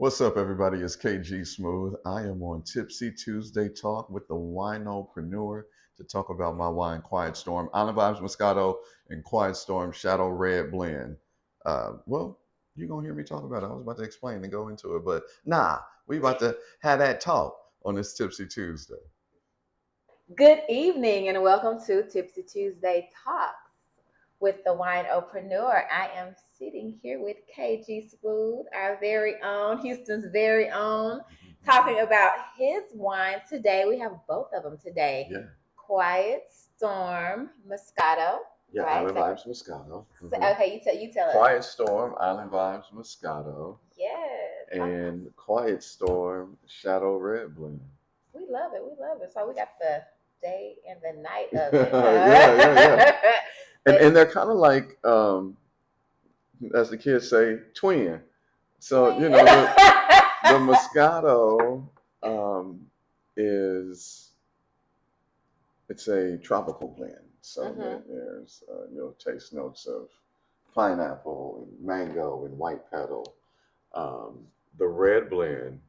What's up, everybody? It's KG Smooth. I am on Tipsy Tuesday Talk with the winopreneur to talk about my wine, Quiet Storm, Island Vibes Moscato, and Quiet Storm Shadow Red Blend. Well, you're going to hear me talk about it. I was about to explain and go into it, but nah, we about to have that talk on this Tipsy Tuesday. Good evening and welcome to Tipsy Tuesday Talks with the winopreneur. I am sitting here with KG Smooth, our very own, Houston's very own, talking about his wines today. We have both of them today. Yeah. Quiet Storm Moscato. Yeah, right? Island Vibes Moscato. Okay, you tell us. Quiet Storm, Island Vibes Moscato. Yes. And Quiet Storm Shadow Red Blend. We love it. So we got the day and the night of it. Yeah. And they're kind of like, as the kids say, twin. So, you know, the Moscato it's a tropical blend. So there's, taste notes of pineapple and mango and white petal. The red blend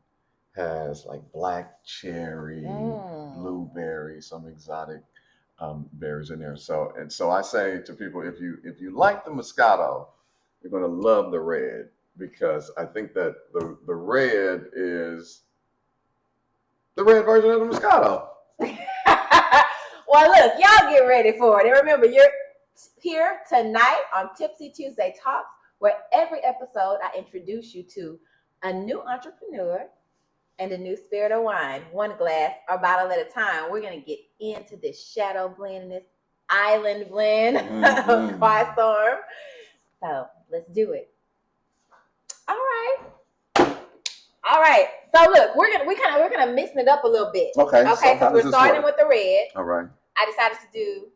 has like black cherry, blueberry, some exotic berries in there. So I say to people, if you like the Moscato, you're going to love the red, because I think that the red is the red version of the Moscato. Well, look, y'all get ready for it. And remember, you're here tonight on Tipsy Tuesday Talks, where every episode I introduce you to a new entrepreneur and a new spirit of wine, one glass or bottle at a time. We're going to get into this shadow blend and this island blend of Quiet Storm. So let's do it. All right. So look, we're gonna mixing it up a little bit. Okay. So we're starting with the red. All right. I decided to do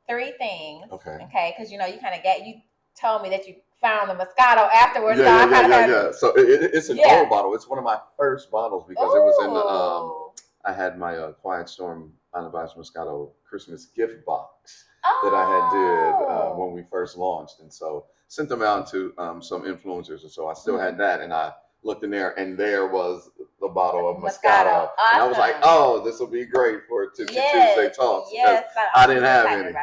3 things. Okay. Because you told me that you found the Moscato afterwards. Yeah. So it's an old bottle. It's one of my first bottles because it was in the. I had my Quiet Storm Island Vibes Moscato Christmas gift box that I had did when we first launched, and so sent them out to some influencers, and so I still had that, and I looked in there, and there was the bottle of Moscato. Awesome. And I was like, oh, this will be great for Tipsy Tuesday Talks. Yes, I didn't have any.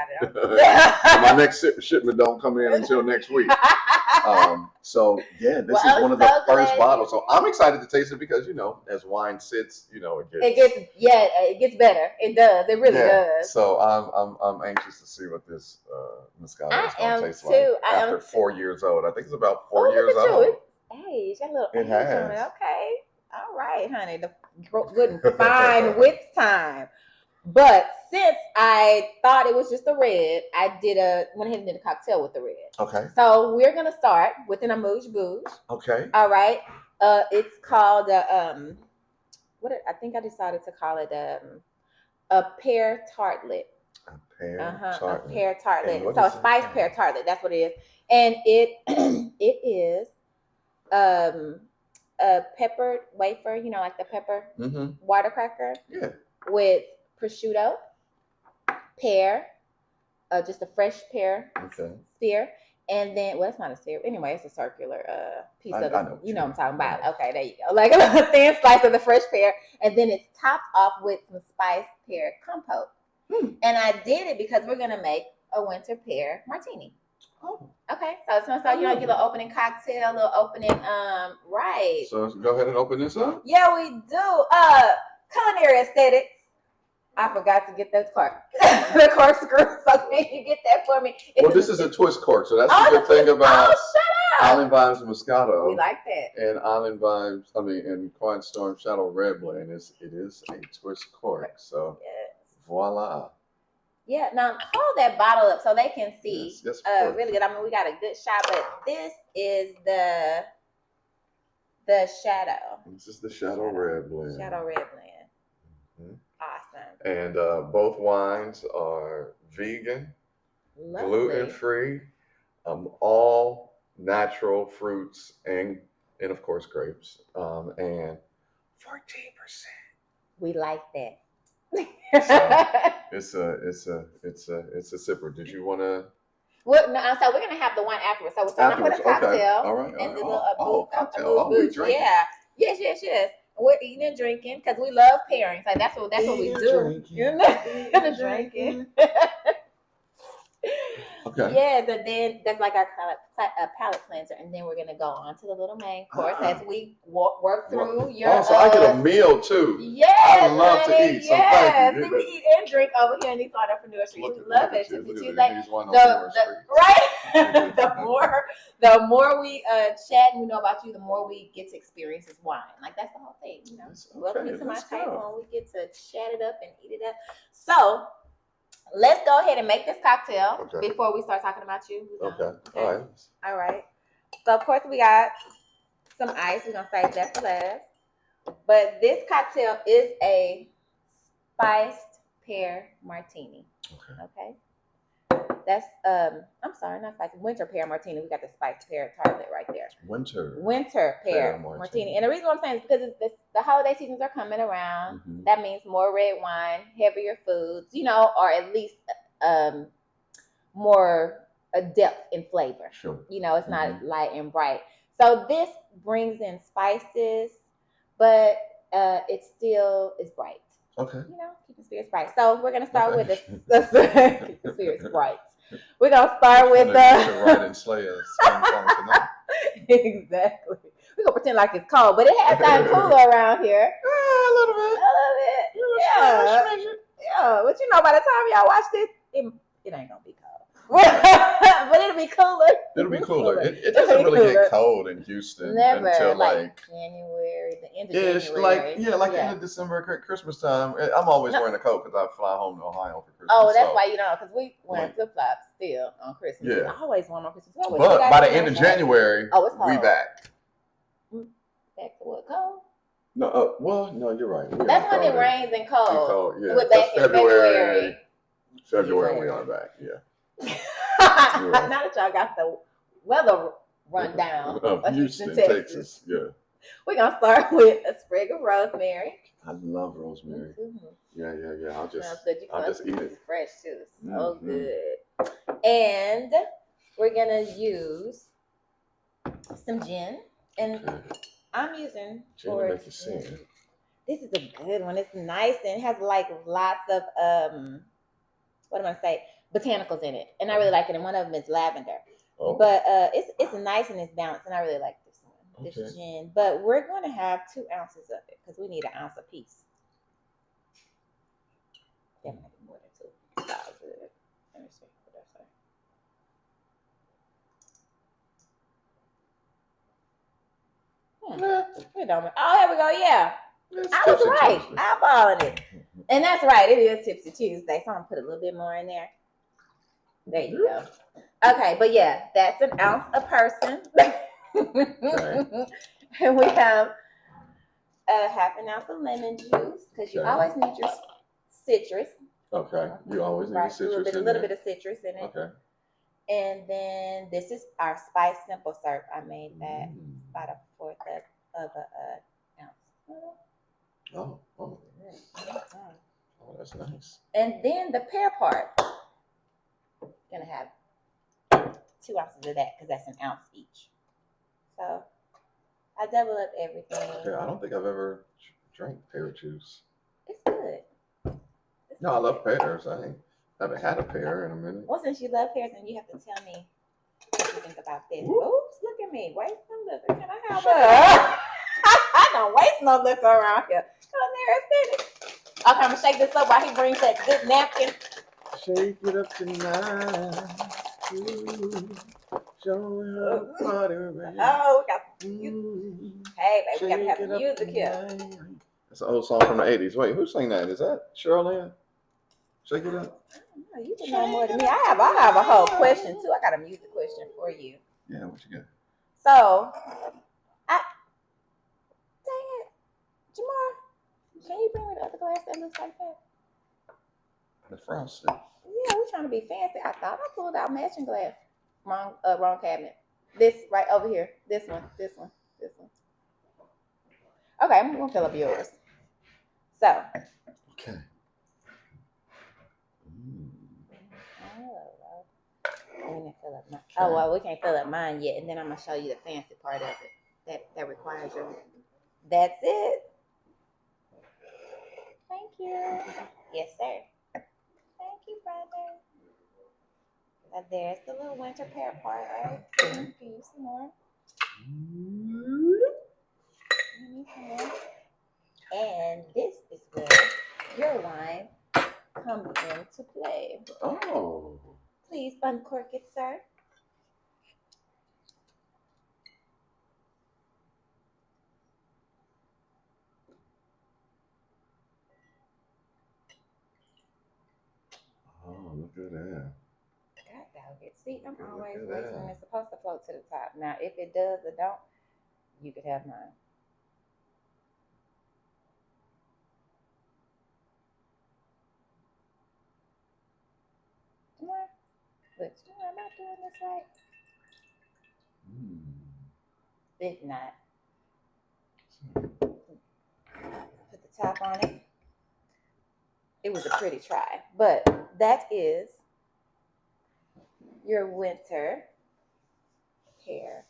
My next shipment don't come in until next week. This is one of the first bottles. So I'm excited to taste it because, as wine sits, it gets better. It does. It really does. So I'm anxious to see what this Moscato is going to taste like after 4 years old. I think it's about 4 years old. Hey, it's got a little age on it. Okay. All right, honey. The good and fine with time. But since I thought it was just a red, I went ahead and did a cocktail with the red. Okay. So we're gonna start with an amuse bouche. Okay. All right. It's called I think I decided to call it a pear tartlet. A pear tartlet. A pear tartlet. So a spiced pear tartlet. That's what it is, and it is a peppered wafer. Like the pepper water cracker. Yeah. With prosciutto, pear, just a fresh pear spear, and then it's not a spear. Anyway, it's a circular piece of it. You know what I'm talking about. Okay, there you go. Like a thin slice of the fresh pear, and then it's topped off with some spiced pear compote. And I did it because we're gonna make a winter pear martini. Oh. Okay, so it's gonna start, your little opening cocktail, little opening, right. So let's go ahead and open this up. Yeah, we do. Culinary aesthetics. I forgot to get the corkscrew. So can you get that for me? This is a twist cork, so that's the good thing about Island Vibes Moscato. We like that. And and Quiet Storm Shadow Red Blend it is a twist cork. So voila. Yeah, now hold that bottle up so they can see. Yes, really good. We got a good shot, but this is the shadow. This is the Shadow Red Blend. Shadow Red Blend. Awesome. And both wines are vegan, gluten-free, all natural fruits and of course grapes, and 14%. We like that. So it's a sipper. Did you want to? Well, no, so we're gonna have the wine afterwards. So we're starting with a cocktail. Okay. All right. And the little cocktail. We drink. Yeah. Yes. We're eating and drinking because we love pairings. Like that's what we do. You know, and drinking. Okay. Yes, and then that's like our palate cleanser, and then we're gonna go on to the little main course as we work through your. So I get a meal too. Yes, I love to eat. So yes, thank you. we eat and drink over here in these entrepreneur streets. We love it. Tipsy Tuesday. He's one of those Right. the more we chat and we know about you, the more we get to experience this wine. Like that's the whole thing, you know. Welcome to my table, and we get to chat it up and eat it up. So. Let's go ahead and make this cocktail before we start talking about you. Okay. All right. So, of course, we got some ice. We're going to save that for last. But this cocktail is a spiced pear martini. Okay. That's, I'm sorry, not spicy. Winter pear martini. We got the spiced pear tartlet right there. Winter pear martini. And the reason why I'm saying is because the holiday seasons are coming around. Mm-hmm. That means more red wine, heavier foods, you know, or at least more a depth in flavor. Sure. You know, it's not light and bright. So this brings in spices, but it still is bright. Okay. You know, keep the spirits bright. So we're gonna start with the keep the spirits bright. We're gonna start with the right and slay us. Exactly. We're gonna pretend like it's cold, but it has gotten cooler around here. A little bit. Yeah. But you know, by the time y'all watch this, it ain't gonna be cold. But it'll be cooler. It doesn't really get cold in Houston until like January, the end of January. Like end of December, Christmas time. I'm always wearing a coat because I fly home to Ohio for Christmas. Oh, that's why you know, because we wearing flip flops still on Christmas. Yeah, I always wear on Christmas. But by the end of January, we back. Back to what, cold? No, no, you're right. That's when it rains and cold. Yeah, we're back in February. February, we are back. Yeah. Now that y'all got the weather rundown of Houston, Texas. Yeah. We're gonna start with a sprig of rosemary. I love rosemary. Mm-hmm. Yeah. I'll just eat it. Fresh too. So good. And we're gonna use some gin. And I'm using gin. This is a good one. It's nice and it has like lots of what am I say? Botanicals in it, and I really like it. And one of them is lavender. Oh. But it's nice and it's balanced, and I really like this one, this gin. But we're going to have 2 ounces of it because we need 1 ounce a piece. That might be more than 2. That's good. Let me see what I say. It don't matter. Oh, here we go. Yeah. I was right. Eyeballing it. And that's right. It is Tipsy Tuesday. So I'm going to put a little bit more in there. There you go. Okay, but yeah, that's 1 ounce a person. And we have a 1/2 ounce of lemon juice because you always need your citrus. Okay, you always need citrus. A little bit of citrus in it. Okay. And then this is our spice simple syrup. I made that about 1/4 of an ounce. Oh, that's nice. And then the pear part. Gonna have 2 ounces of that because that's 1 ounce each. So I double up everything. Yeah, I don't think I've ever drank pear juice. It's good. I love pears. I haven't had a pear in a minute. Well, since you love pears, then you have to tell me what you think about this. Oops, look at me. Waste no liquor. Can I have a? I don't waste no liquor around here. Come here and sit it. Okay, I'm gonna shake this up while he brings that good napkin. Shake it up tonight. Show me how to party, baby. Oh, we got music. Hey, baby, we gotta have some music here. That's an old song from the 80s. Wait, who sang that? Is that Shirley? Shake it up. I don't know. You can know more than me. I have a whole question too. I got a music question for you. Yeah, what you got? So, dang it, Jamar, can you bring me the other glass that looks like that? The frosted. Yeah, we're trying to be fancy. I thought I pulled out matching glass. Wrong cabinet. This right over here. This one. Okay, I'm gonna fill up yours. So. Okay. Fill up mine. Oh well, we can't fill up mine yet, and then I'm gonna show you the fancy part of it that requires your That's it. Thank you. Yes, sir. Thank you, brother. Now there's the little winter pear part, right? Can you use some more? You need some more. And this is where your wine comes into play. Oh. Please uncork it, sir. Oh, look at that. God dog it. See, I'm Look always at wasting. that. It's supposed to float to the top. Now, if it does or don't, you could have mine. Come on. Look, am I doing this right? If not, put the top on it. It was a pretty try, but that is your winter pear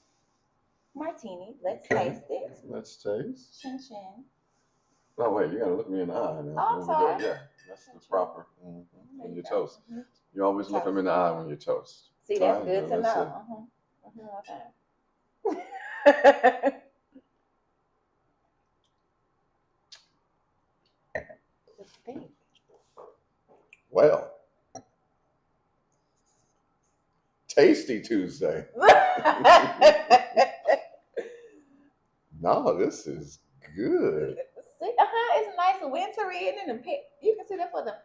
martini. Let's taste it. Let's taste. Chin chin. Oh, wait, you gotta look me in the eye now. Oh, I'm sorry. Yeah, that's the proper. When you toast. Mm-hmm. You always look them in the eye when you toast. See, that's good to know. Okay. Well, Tasty Tuesday. No, this is good. See, it's nice and wintry, and then you can see that for the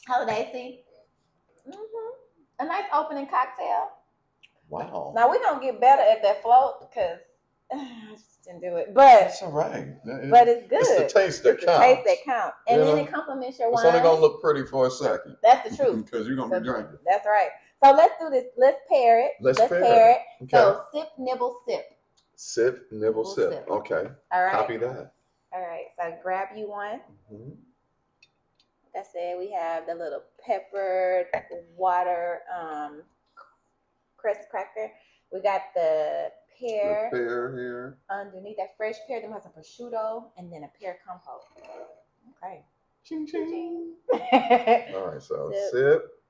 holiday. See, a nice opening cocktail. Wow. Now we're gonna get better at that float because I just didn't do it, but it's all right. But it's good. It's the taste that counts. The taste that counts, and then it complements your wine. It's only gonna look pretty for a second. That's the truth. Because you're gonna be drinking. That's right. So let's do this. Let's pair it. Let's pair it. Okay. So sip, nibble, sip. Sip, nibble, sip. Okay. All right. Copy that. All right. So grab you one. Mm-hmm. Like I said, we have the little peppered water crust cracker. We got the pear. The pear here. Underneath that fresh pear, then we have some prosciutto and then a pear compote. Okay. Ching ching. All right, so sip.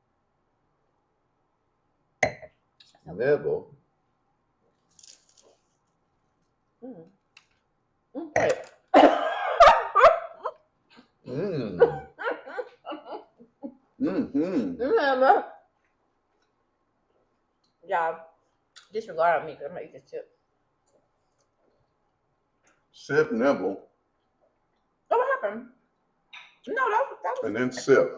Nibble. Okay. Y'all, disregard me because I'm gonna eat this chip. Sip, nibble. Oh, what happened? No, that was. And then sip.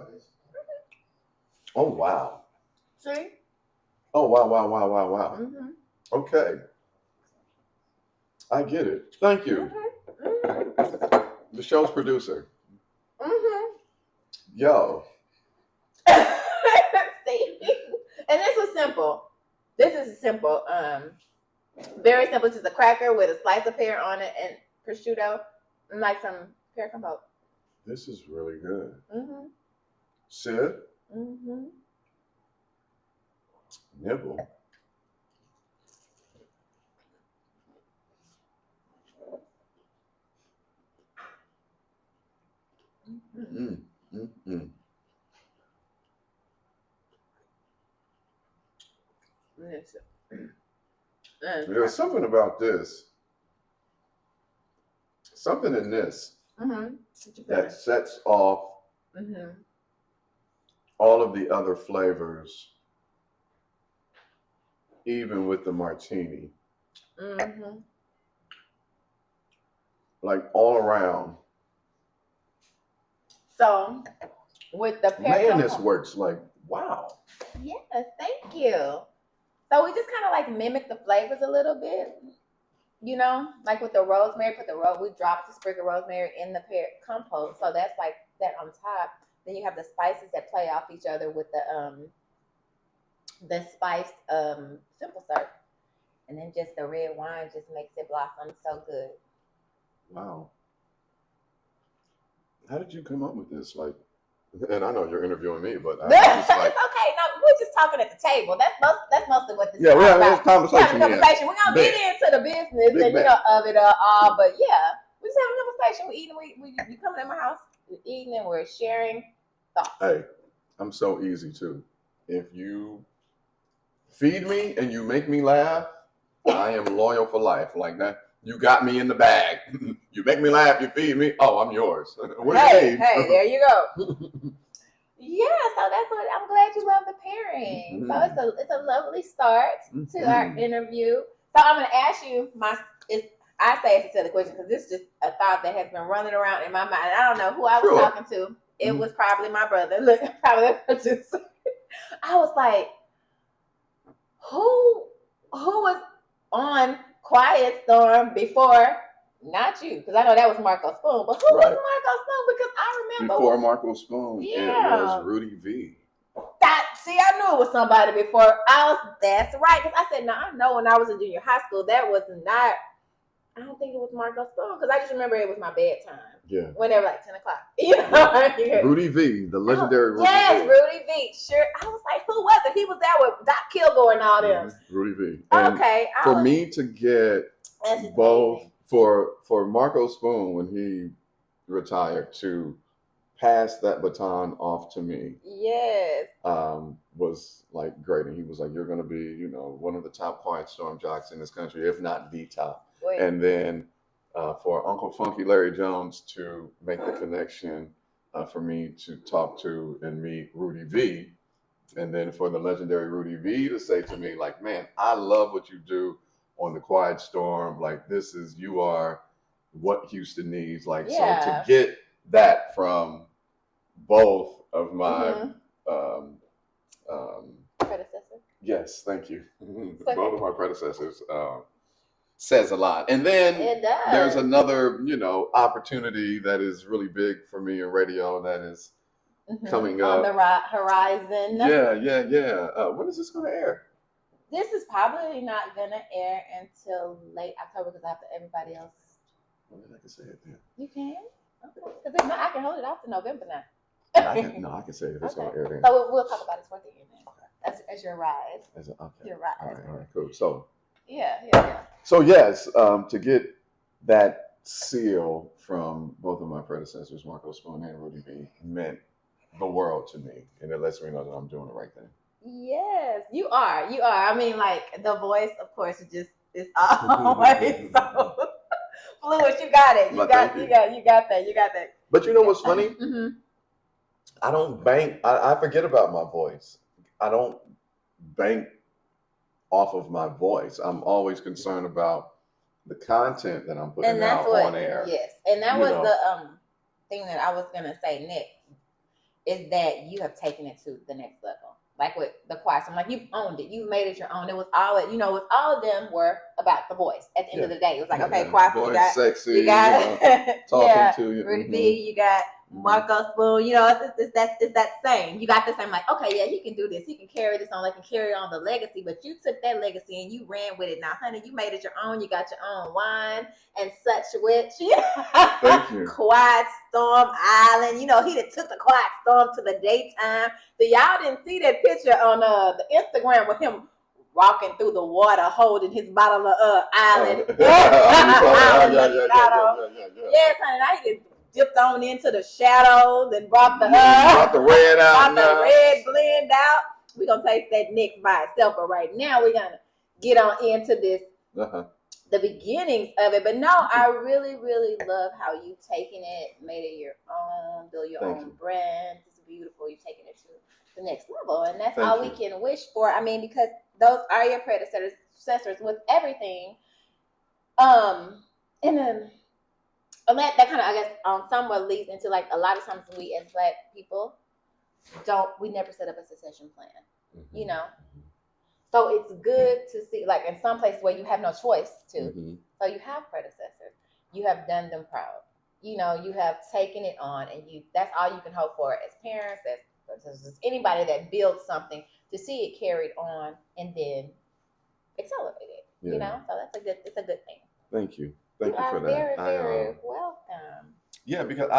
Oh wow. See? Oh wow. Mm-hmm. Okay. I get it. Thank you. Mm-hmm. The show's producer. Mm-hmm. Yo. See? And this was simple. This is simple. Very simple. Just a cracker with a slice of pear on it and prosciutto and like some pear compote. This is really good. Mm-hmm. Sip. Mm-hmm. Nibble. There's something about this. Something in this that sets off all of the other flavors, even with the martini. Like all around. So, with the pear this works like, wow. Yes, thank you. So we just kind of like mimic the flavors a little bit. You know, like with the rosemary, we dropped the sprig of rosemary in the pear compote. So that's like that on top. Then you have the spices that play off each other with the spiced simple syrup. And then just the red wine just makes it blossom so good. Wow. How did you come up with this? Like, and I know you're interviewing me, but It's okay. No, we're just talking at the table. That's mostly what this is about. Yeah, conversation. We're gonna get into the business and of it all, but yeah, we're just conversation. We eating. You coming at my house. We're eating and we're sharing thoughts. Hey, I'm so easy too. If you feed me and you make me laugh, I am loyal for life. Like that, you got me in the bag. You make me laugh, you feed me. Oh, I'm yours. Hey, there you go. Yeah, so that's what I'm glad you love the pairing. Mm-hmm. So it's a lovely start to our interview. So I'm gonna ask you I say it's a silly question because this is just a thought that has been running around in my mind. I don't know who I was talking to. It was probably my brother. Look, probably the producer. I was like, who was on Quiet Storm before? Not you, because I know that was Marco Spoon. But who was Marco Spoon? Because I remember before Marco Spoon, it was Rudy V. I knew it was somebody before. That's right. Because I said, no, I know when I was in junior high school, that was not. I don't think it was Marco Spoon because I just remember it was my bedtime. Yeah. Whenever, like 10 o'clock. You know? Rudy V, the legendary Rudy V. Yes, Rudy V. Sure. I was like, who was it? He was there with Doc Kilgore and all them. Rudy V. And okay. For me to get both, for Marco Spoon, when he retired, to pass that baton off to me. Yes. Was like great. And he was like, you're going to be, one of the top Quiet Storm jocks in this country, if not the top. Wait. And then for Uncle Funky Larry Jones to make the connection for me to talk to and meet Rudy V. And then for the legendary Rudy V to say to me, like, man, I love what you do on the Quiet Storm. Like, you are what Houston needs. Like, so to get that from both of my predecessor. Yes, thank you. Both of my predecessors says a lot. And then there's another, opportunity that is really big for me in radio that is coming up on the horizon. Yeah. When is this going to air? This is probably not going to air until late October because after everybody else. Well, I can say it then. You can? Okay. Because if not, I can hold it off to November now. I can say it. It's going to air then. So we'll talk about it towards the end then. Okay. As your rise. Your rise. All right, cool. So. Yeah. So yes, to get that seal from both of my predecessors, Marco Spoon and Rudy V, meant the world to me, and it lets me know that I'm doing the right thing. Yes, you are. I mean, like the voice, of course, is always so fluid. You got it. You got that. But you know what's funny? I don't bank. I forget about my voice. I don't bank off of my voice. I'm always concerned about the content that I'm putting out on air. Yes, and that was the thing that I was gonna say next is that you have taken it to the next level. Like with the choir, so like you've owned it, you made it your own. It was all all of them were about the voice. At the end of the day, it was like, okay, choir, voice, sexy, you got talking to you, Rudy B, you got Marco Spoon, it's that same. You got the same, like, okay, yeah, he can do this. He can carry this on, like, can carry on the legacy. But you took that legacy and you ran with it. Now, honey, you made it your own. You got your own wine and such, which, Thank you. Quiet Storm Island. He done took the Quiet Storm to the daytime. So y'all didn't see that picture on the Instagram with him walking through the water holding his bottle of island. Yeah. Yes, honey, I just dipped on into the shadows and brought the red out. Brought the red blend out. We're gonna taste that next by itself, but right now we're gonna get on into this the beginnings of it. But no, I really, really love how you've taken it, made it your own, build your own brand. It's beautiful. You've taken it to the next level, and that's all we can wish for. I mean, because those are your predecessors with everything. And that kind of, I guess, somewhat leads into, like, a lot of times we as Black people we never set up a succession plan, So it's good to see, like, in some places where you have no choice to. So you have predecessors. You have done them proud. You have taken it on, and that's all you can hope for as parents, as anybody that builds something, to see it carried on and then accelerated. So it's a good thing. Thank you. Thank you for that. Very, very welcome. Yeah, because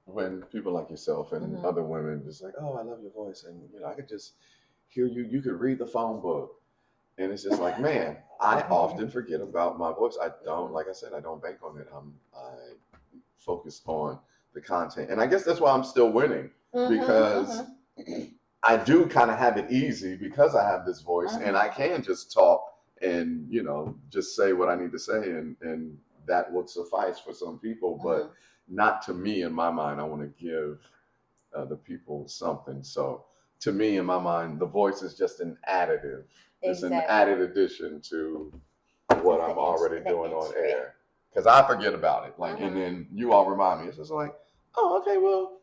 when people like yourself and other women just like, oh, I love your voice, and I could just hear you. You could read the phone book, And it's just like, man, I often forget about my voice. I don't, like I said, I don't bank on it. I focus on the content. And I guess that's why I'm still winning, because I do kind of have it easy because I have this voice and I can just talk and, just say what I need to say, and that would suffice for some people, but not to me. In my mind, I want to give the people something. So to me, in my mind, the voice is just an additive. It's an added addition to what I'm already doing on air. Because I forget about it. Like, and then you all remind me. It's just like, oh, okay, well,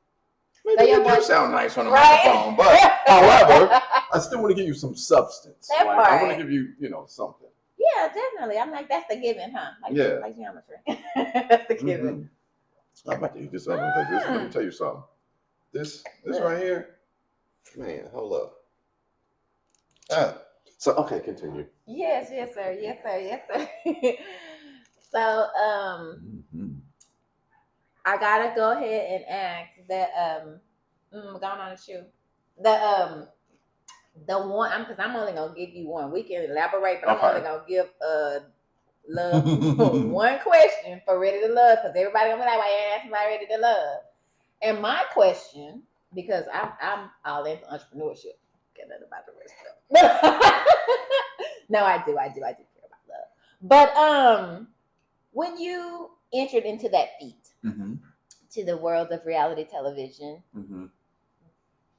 maybe you do sound nice on the microphone. But however, I still want to give you some substance. That like, part. I want to give you, something. Yeah, definitely. I'm like, that's the given, huh? Like geometry. That's the given. I'm about to eat this other one. Let me tell you something. This right here, man, hold up. So, okay, continue. Yes, sir. So, I gotta go ahead and ask that going on the shoe. The one, because I'm only gonna give you one. We can elaborate, but I'm only gonna give love one question for Ready to Love, because everybody gonna be like, why you asking about Ready to Love? And my question, because I'm all into entrepreneurship. Get nothing about the rest of it. No, I do care about love. But when you entered into that feat, to the world of reality television,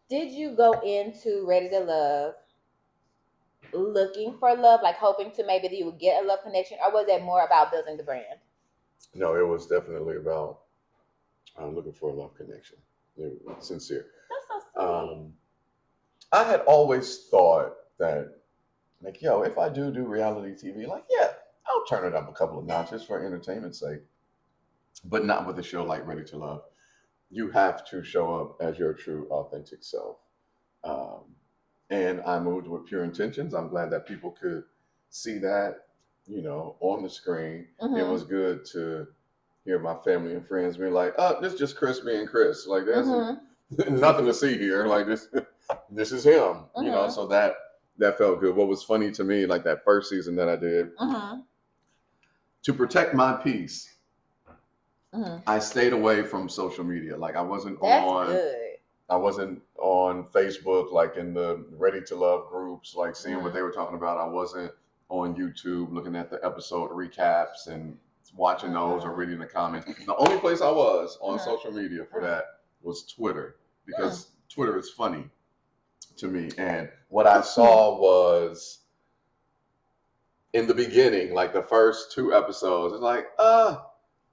did you go into Ready to Love looking for love, like hoping to maybe that you would get a love connection, or was it more about building the brand? No, it was definitely about looking for a love connection. It was sincere. That's so sweet. I had always thought that, like, if I do reality TV, like, yeah, I'll turn it up a couple of notches for entertainment's sake, but not with a show like Ready to Love. You have to show up as your true, authentic self. And I moved with pure intentions. I'm glad that people could see that, on the screen. It was good to hear my family and friends be like, oh, this is just Chris being Chris. Like, there's nothing to see here. Like, this is him, so that felt good. What was funny to me, like that first season that I did, to protect my peace, I stayed away from social media. Like, I wasn't I wasn't on Facebook, like in the Ready to Love groups, like seeing what they were talking about. I wasn't on YouTube looking at the episode recaps and watching those or reading the comments. The only place I was on social media for that was Twitter, because Twitter is funny to me. And what I saw was, in the beginning, like the first 2 episodes, it's like,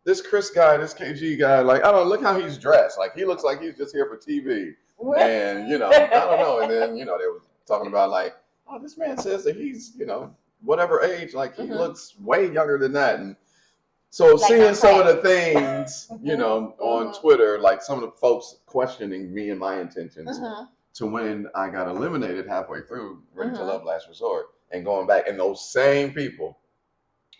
this Chris guy, this KG guy, like, I don't look how he's dressed. Like, he looks like he's just here for TV. And, I don't know. And then, they were talking about like, oh, this man says that he's, whatever age, like he looks way younger than that. And so like seeing some of the things, on Twitter, like some of the folks questioning me and my intentions, to when I got eliminated halfway through Ready to Love Last Resort and going back, and those same people,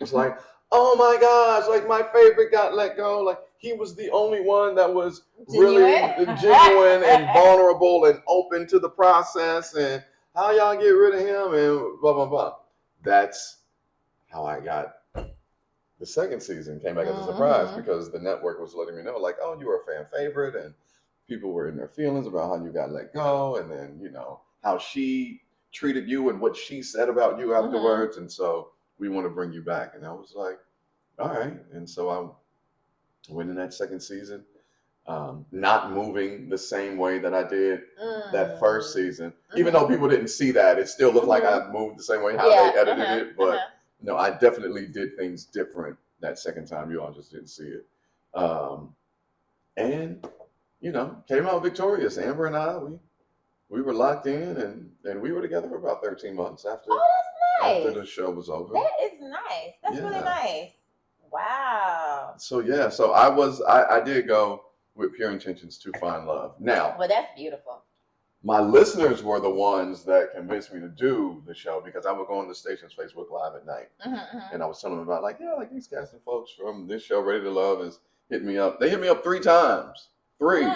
it's like, oh my gosh, like my favorite got let go. Like, he was the only one that was really genuine and vulnerable and open to the process, and how y'all get rid of him and blah, blah, blah. That's how I got the second season. Came back as a surprise, because the network was letting me know, like, oh, you were a fan favorite, and people were in their feelings about how you got let go, and then, how she treated you and what she said about you afterwards. And so we want to bring you back. And I was like, all right. And so I went in that second season, not moving the same way that I did that first season. Even though people didn't see that, it still looked like I moved the same way how they edited it. But no, I definitely did things different that second time. You all just didn't see it. And, came out victorious. Amber and I, we were locked in, and we were together for about 13 months after. Oh, that's nice. After the show was over. That is nice. That's really nice. Wow. So I did go with pure intentions to find love. Now, well, that's beautiful. My listeners were the ones that convinced me to do the show, because I would go on the station's Facebook Live at night, and I was telling them about, like, these casting folks from this show, Ready to Love, is hitting me up. They hit me up 3 times. 3.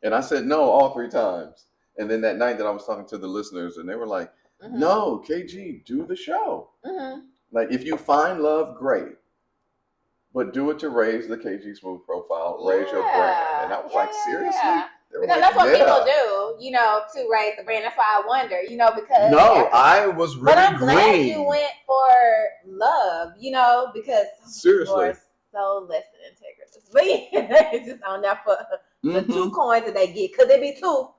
And I said no all 3 times. And then that night that I was talking to the listeners, and they were like, Mm-hmm. No, KG, do the show. Mm-hmm. Like, if you find love, great. But do it to raise the KG Smooth profile, raise your brand. And I was like, seriously? Yeah. They were Because like, that's what yeah. people do, you know, to raise the brand. That's why I wonder, you know, because No, I was really but I'm glad green. you went for love, you know, because Seriously. people are so less than integrous. But yeah, it's just on that for the 2 coins that they get, because it be 2.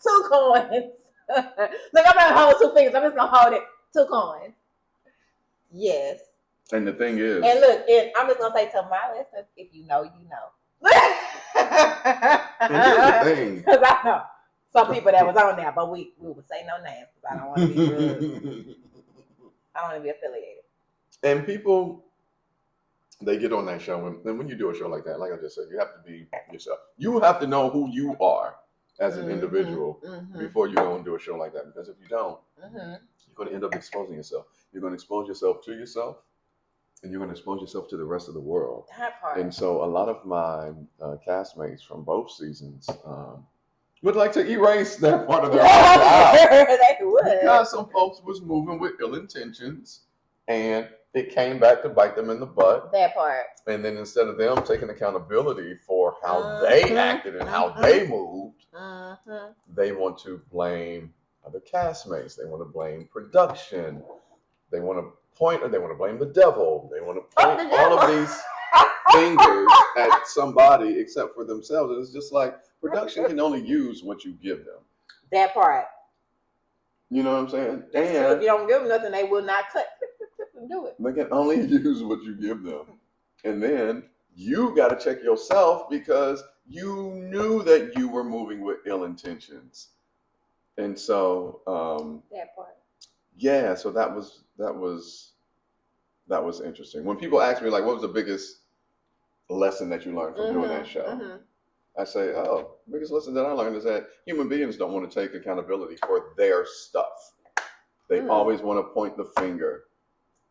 2 coins. Look, I'm not holding 2 fingers. I'm just gonna hold it. 2 coins. Yes. And the thing is, and look, and I'm just gonna say to my listeners, if you know, you know. and here's the thing, because I know some people that was on there, but we would say no names because I don't want to be rude. I don't want to be affiliated. And people, they get on that show, and when you do a show like that, like I just said, you have to be yourself. You have to know who you are as an individual before you go and do a show like that. Because if you don't, you're going to end up exposing yourself. You're going to expose yourself to yourself, and you're going to expose yourself to the rest of the world. That part. And so a lot of my castmates from both seasons would like to erase that part of their life out. They would. Because some folks was moving with ill intentions, and it came back to bite them in the butt. That part. And then instead of them taking accountability for how they acted and how they moved, they want to blame other castmates. They want to blame production. They want to they want to blame the devil. They want to point all of these fingers at somebody except for themselves. And it's just like, production can only use what you give them. That part. You know what I'm saying? And if you don't give them nothing, they will not cut and do it. They can only use what you give them. And then you got to check yourself because you knew that you were moving with ill intentions. And so that part. Yeah, so that was interesting. When people ask me, like, what was the biggest lesson that you learned from doing that show? I say, biggest lesson that I learned is that human beings don't want to take accountability for their stuff. They always want to point the finger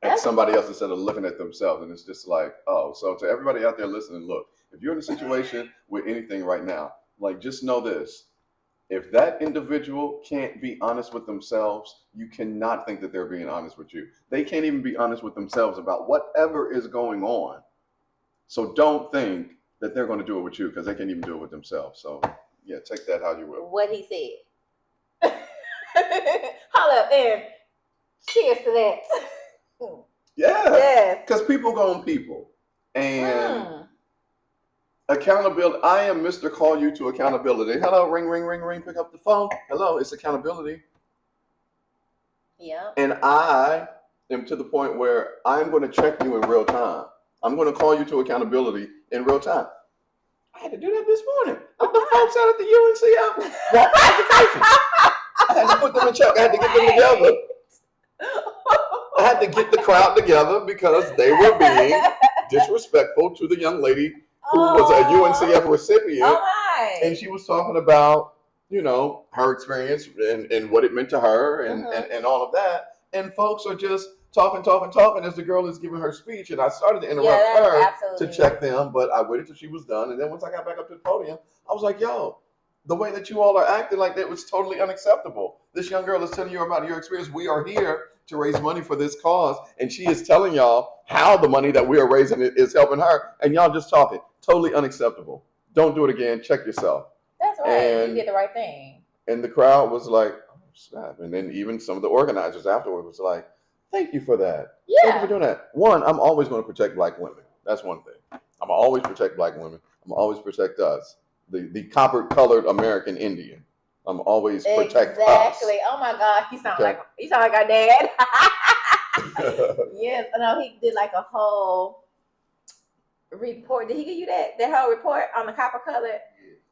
at somebody else instead of looking at themselves. And it's just like, so to everybody out there listening, look, if you're in a situation with anything right now, like, just know this. If that individual can't be honest with themselves, you cannot think that they're being honest with you. They can't even be honest with themselves about whatever is going on. So don't think that they're going to do it with you because they can't even do it with themselves. So, yeah, take that how you will. What he said. Holla up and cheers to that. Yeah. Yes. Because people go on people. And accountability. I am Mr. Call You to Accountability. Hello, ring, ring, ring, ring. Pick up the phone. Hello, it's accountability. Yeah. And I am to the point where I'm going to check you in real time. I'm going to call you to accountability in real time. I had to do that this morning. What the folks out at the UNC I had to put them in check. I had to get them together. I had to get the crowd together because they were being disrespectful to the young lady who was a UNCF recipient. And she was talking about, you know, her experience and what it meant to her and all of that. And folks are just talking as the girl is giving her speech. And I started to interrupt her to check them, but I waited till she was done. And then once I got back up to the podium, I was like, yo, the way that you all are acting like that was totally unacceptable. This young girl is telling you about your experience. We are here to raise money for this cause. And she is telling y'all how the money that we are raising is helping her. And y'all just talking. Totally unacceptable. Don't do it again. Check yourself. That's right. And you did the right thing. And the crowd was like, oh, snap. And then even some of the organizers afterwards was like, thank you for that. Yeah. Thank you for doing that. One, I'm always going to protect Black women. That's one thing. I'm always protect Black women. I'm always protect us. The copper-colored American Indian. I'm always protect us. Exactly. Oh my God, you sound like our dad. Yes. No, he did like a whole report. Did he give you that whole report on the copper-colored?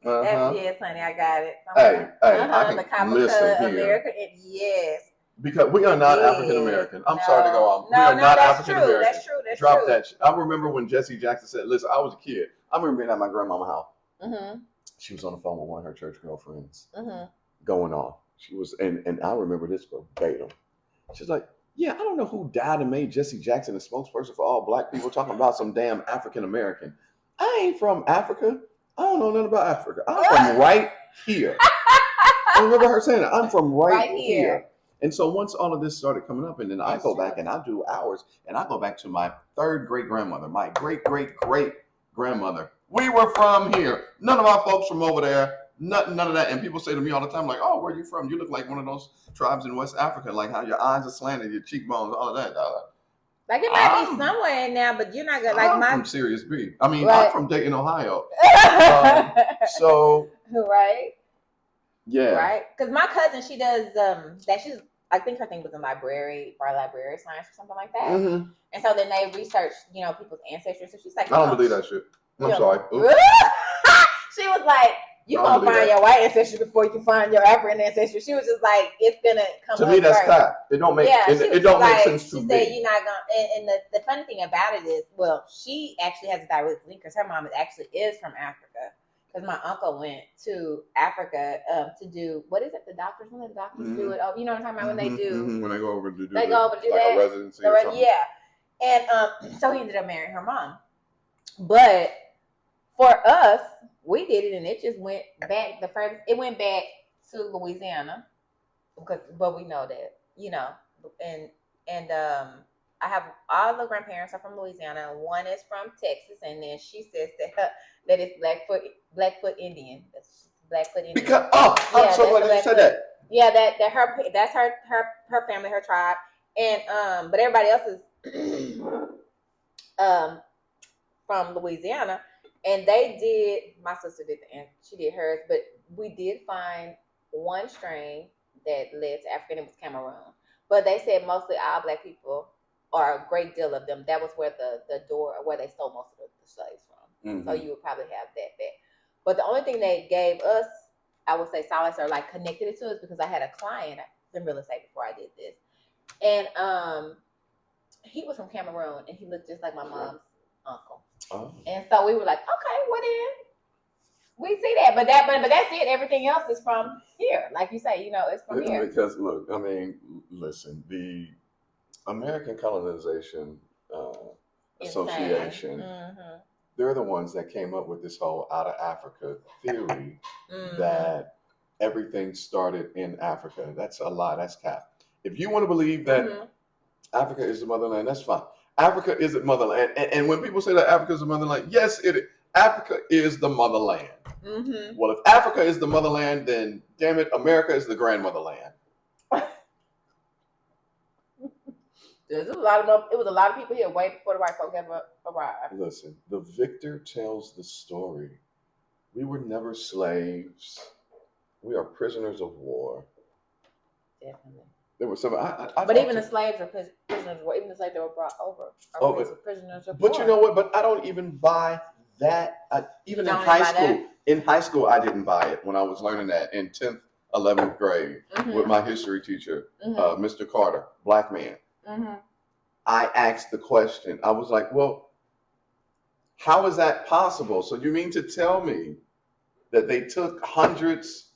Yes, honey, I got it. The copper-colored American. Yes. Because we are not African American. I'm sorry to go on. We are not African American. That's true. Drop that shit. I remember when Jesse Jackson said, listen, I was a kid. I remember being at my grandmama's house. She was on the phone with one of her church girlfriends going off. She was, and I remember this verbatim. She's like, yeah, I don't know who died and made Jesse Jackson the spokesperson for all Black people talking about some damn African American. I ain't from Africa. I don't know nothing about Africa. I'm from right here. I remember her saying, I'm from right Right here. here. And so once all of this started coming up, and then I That's go true. back and I do hours, and I go back to my third great grandmother, my great great great grandmother. We were from here. None of our folks from over there. None of that. And people say to me all the time, like, "Oh, where are you from? You look like one of those tribes in West Africa, like how your eyes are slanted, your cheekbones, all of that." Like it might be somewhere in there, but you're not gonna like I'm my from Sirius B. I mean, right. I'm from Dayton, Ohio. So right. yeah. Right. Because my cousin, she does that. She's I think her thing was in library science or something like that. Mm-hmm. And so then they researched, people's ancestry. So she's like, I don't believe that shit. I'm sorry. She was like, you gonna find your white ancestry before you can find your African ancestry. She was just like, it's gonna come. To me, that's cap. It don't make it don't make sense to me. She said you're not gonna. And the funny thing about it is, well, she actually has a direct link because her mom actually is from Africa. Because my uncle went to Africa to do what is it? The doctors when the doctors do it. Oh, you know what I'm talking about when they do when they go over to do go over to do that a residency or something. Yeah, and so he ended up marrying her mom. But for us, we did it, and it just went back. It went back to Louisiana but we know that and I have all the grandparents are from Louisiana. One is from Texas, and then she says that it's Blackfoot Indian. That's Blackfoot Indian. Because I'm so glad you said that. Yeah, that's her family, her tribe, and but everybody else is from Louisiana, and my sister she did hers, but we did find one strain that led to African. It was Cameroon, but they said mostly all Black people, or a great deal of them, that was where the door where they stole most of the slaves from. Mm-hmm. So you would probably have that back. But the only thing they gave us, I would say, solace or like connected it to us, because I had a client in real estate before I did this, and he was from Cameroon, and he looked just like my mom's uncle. Oh. And so we were like, okay, well then we see that, but that's it. Everything else is from here, like you say, it's from here. Because look, I mean, listen, the American Colonization Association, they're the ones that came up with this whole out of Africa theory that everything started in Africa. That's a lie. That's cap. If you want to believe that Africa is the motherland, that's fine. Africa isn't motherland. And when people say that Africa is the motherland, yes, it is. Africa is the motherland. Mm-hmm. Well, if Africa is the motherland, then damn it, America is the grandmotherland. It was a lot of people here way before the white folk ever arrived. Listen, the victor tells the story. We were never slaves. We are prisoners of war. Definitely. There was some. But even the slaves are prisoners of war. Even the slaves that were brought over are prisoners of war. But you know what? But I don't even buy that. Even in high school. In high school, I didn't buy it when I was learning that in 10th, 11th grade with my history teacher, Mr. Carter, Black man. Mm-hmm. I asked the question. I was like, well, how is that possible? So you mean to tell me that they took hundreds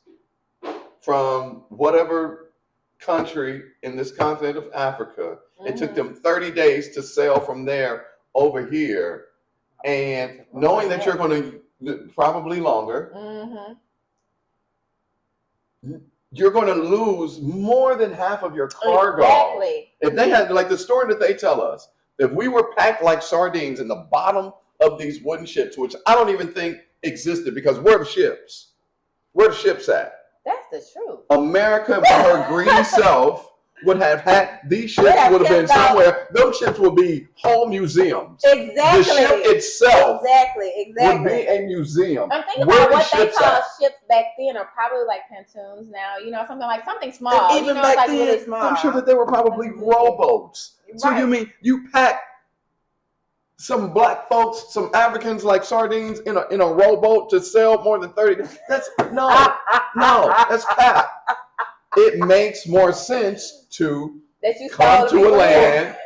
from whatever country in this continent of Africa, it took them 30 days to sail from there over here, and knowing that you're going to probably longer, you're going to lose more than half of your cargo. Exactly. If they had, like the story that they tell us, if we were packed like sardines in the bottom of these wooden ships, which I don't even think existed, because where are the ships? Where are the ships at? That's the truth. America, by her greedy self, would have had these ships would have been somewhere. Those ships would be whole museums. Exactly. The ship itself exactly would be a museum. I'm thinking about what they called ships back then are probably like pontoons now. Something small. And even back then, really small. I'm sure that they were probably rowboats. Right. So you mean you pack some Black folks, some Africans like sardines in a rowboat to sail more than 30 days? That's that's cap. It makes more sense to come to a land,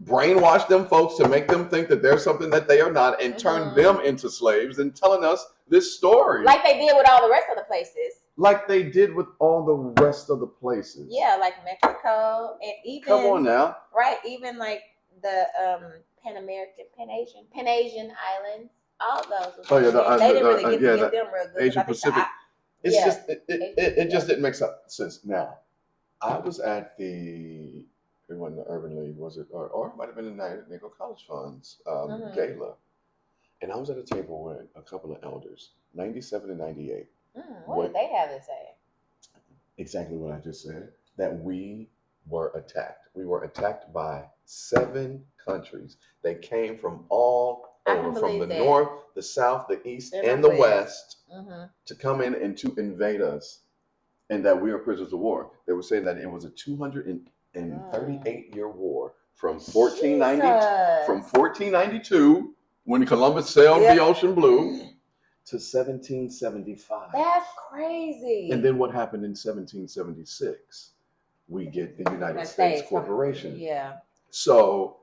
brainwash them folks to make them think that there's something that they are not, and turn them into slaves, and telling us this story. Like they did with all the rest of the places. Like they did with all the rest of the places. Yeah, like Mexico, and even... Come on now. Right, even like the Pan Asian islands. All those. Oh yeah, they didn't really get them real good. Asian Pacific. It's Yeah. just it just didn't make sense. Now, I was at it wasn't the Urban League, was it? Or it might have been the United Negro College Funds gala. And I was at a table with a couple of elders, 97 and 98. What did they have to say? Exactly what I just said, that we were attacked. We were attacked by 7 countries. They came from all over, from the north, the south, the east, and the west to come in and to invade us, and that we are prisoners of war. They were saying that it was a 238-year war from 1492, when Columbus sailed the ocean blue, to 1775. That's crazy. And then what happened in 1776? We get the United States Corporation. Yeah. So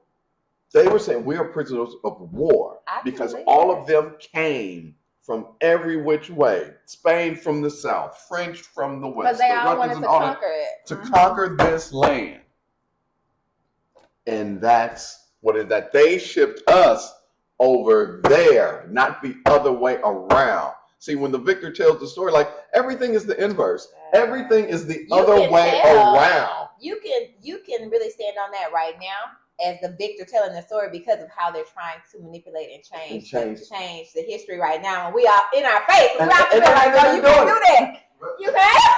they were saying we are prisoners of war because all of them came from every which way. Spain from the south, French from the west. Because they all wanted to conquer it. To conquer this land. And that's what it is, that they shipped us over there, not the other way around. See, when the victor tells the story, like, everything is the inverse. Everything is the other way around. You can really stand on that right now as the victor telling the story because of how they're trying to manipulate and change the history right now. And we are in our face. You can't do that. You can't.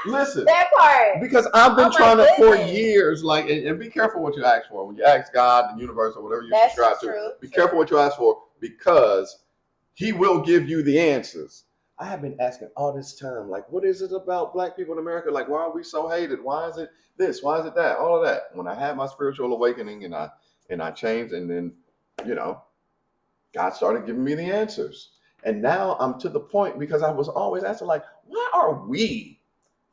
Listen, that part. Because I've been trying to for years, like, and be careful what you ask for. When you ask God, the universe, or whatever you subscribe to, be careful what you ask for, because He will give you the answers. I have been asking all this time, like, what is it about Black people in America? Like, why are we so hated? Why is it this? Why is it that? All of that. When I had my spiritual awakening and I changed, and then, God started giving me the answers. And now I'm to the point, because I was always asking, like, why are we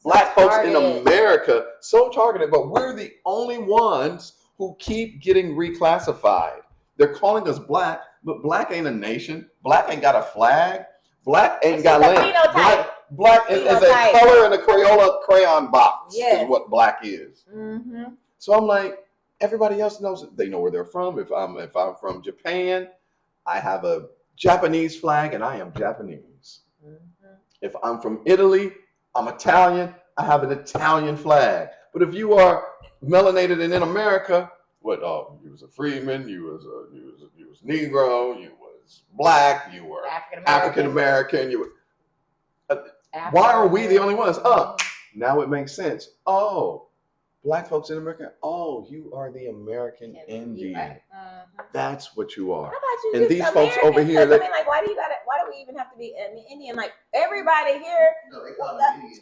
Black folks in America so targeted? But we're the only ones who keep getting reclassified. They're calling us Black, but Black ain't a nation. Black ain't got a flag. Black ain't got land. Black is a color in a Crayola crayon box. Is what Black is. So I'm like, everybody else knows it. They know where they're from. If I'm from Japan, I have a Japanese flag, and I am Japanese. If I'm from Italy, I'm Italian, I have an Italian flag. But if you are melanated and in America, you was a freedman, you was Negro, you was Black, you were African American, you were. Why are we the only ones? Now it makes sense. Oh, Black folks in America. Oh, you are the American Indian. That's what you are. How about you? And these folks over here. Why do we even have to be Indian? Like, everybody here.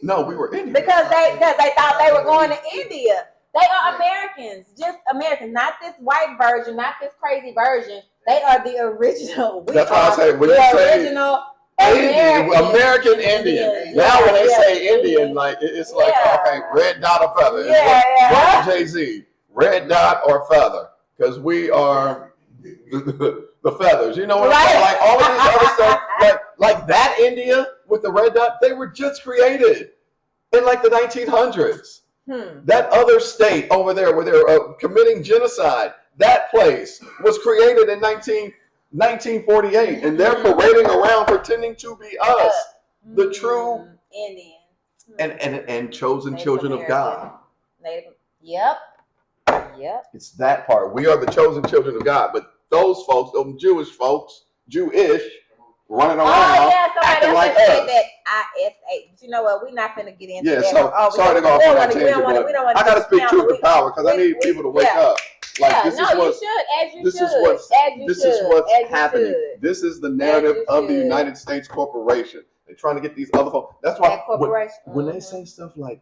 No, we were Indian. Because they thought they were going to India. They are Americans, just Americans, not this white version, not this crazy version. They are the original. That's why I say when you say original American Indian. Now when they say Indian, like, it's like, okay, red dot or feather. What Jay-Z, red dot or feather, because we are the feathers. You know what I'm saying? Like, all of this other stuff, like that India with the red dot, they were just created in like the 1900s. That other state over there where they're committing genocide, that place was created in 1948, and they're parading around pretending to be us, the true Indian and chosen Native children American. Of God. Yep. It's that part. We are the chosen children of God, but those folks, those Jewish folks, running around acting like us. That ISA. But you know what? We're not going to get into that. Sorry to go off on that tangent, but I got to speak truth to power, because I need people to wake up. Like, this is what's happening. This is the narrative of the United States Corporation. They're trying to get these other folks. That's why when they say stuff like,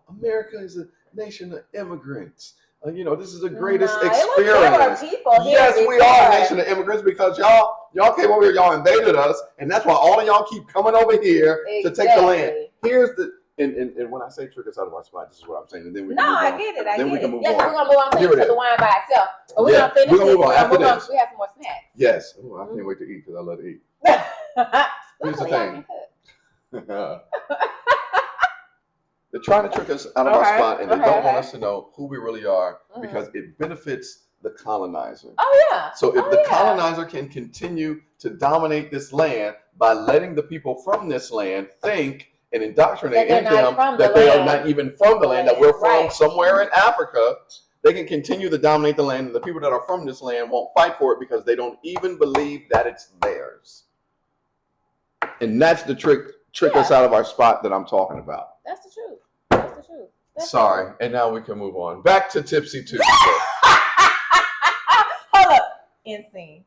America is a nation of immigrants. This is the greatest experience. Yes, we are a nation of immigrants, because y'all came over here, y'all invaded us, and that's why all of y'all keep coming over here to take the land. Here's the and when I say trick us out of our spot, this is what I'm saying. And then we can move on. I get it. We can move on. We're gonna move on to the wine by itself. But we're gonna finish. We're gonna move on after this. We have some more snacks. Yes. I can't wait to eat, because I love to eat. Here's the thing. They're trying to trick us out of our spot, and they don't want us to know who we really are, because it benefits the colonizer. Oh, yeah. So if the colonizer can continue to dominate this land, by letting the people from this land think and indoctrinate That into they're not them from the that they are land. not even from the land, that we're from Right. somewhere in Africa. They can continue to dominate the land, and the people that are from this land won't fight for it because they don't even believe that it's theirs. And that's the trick us out of our spot that I'm talking about. That's the truth. That's the truth. Sorry, and now we can move on. Back to Tipsy Tuesday. Hold up. End scene.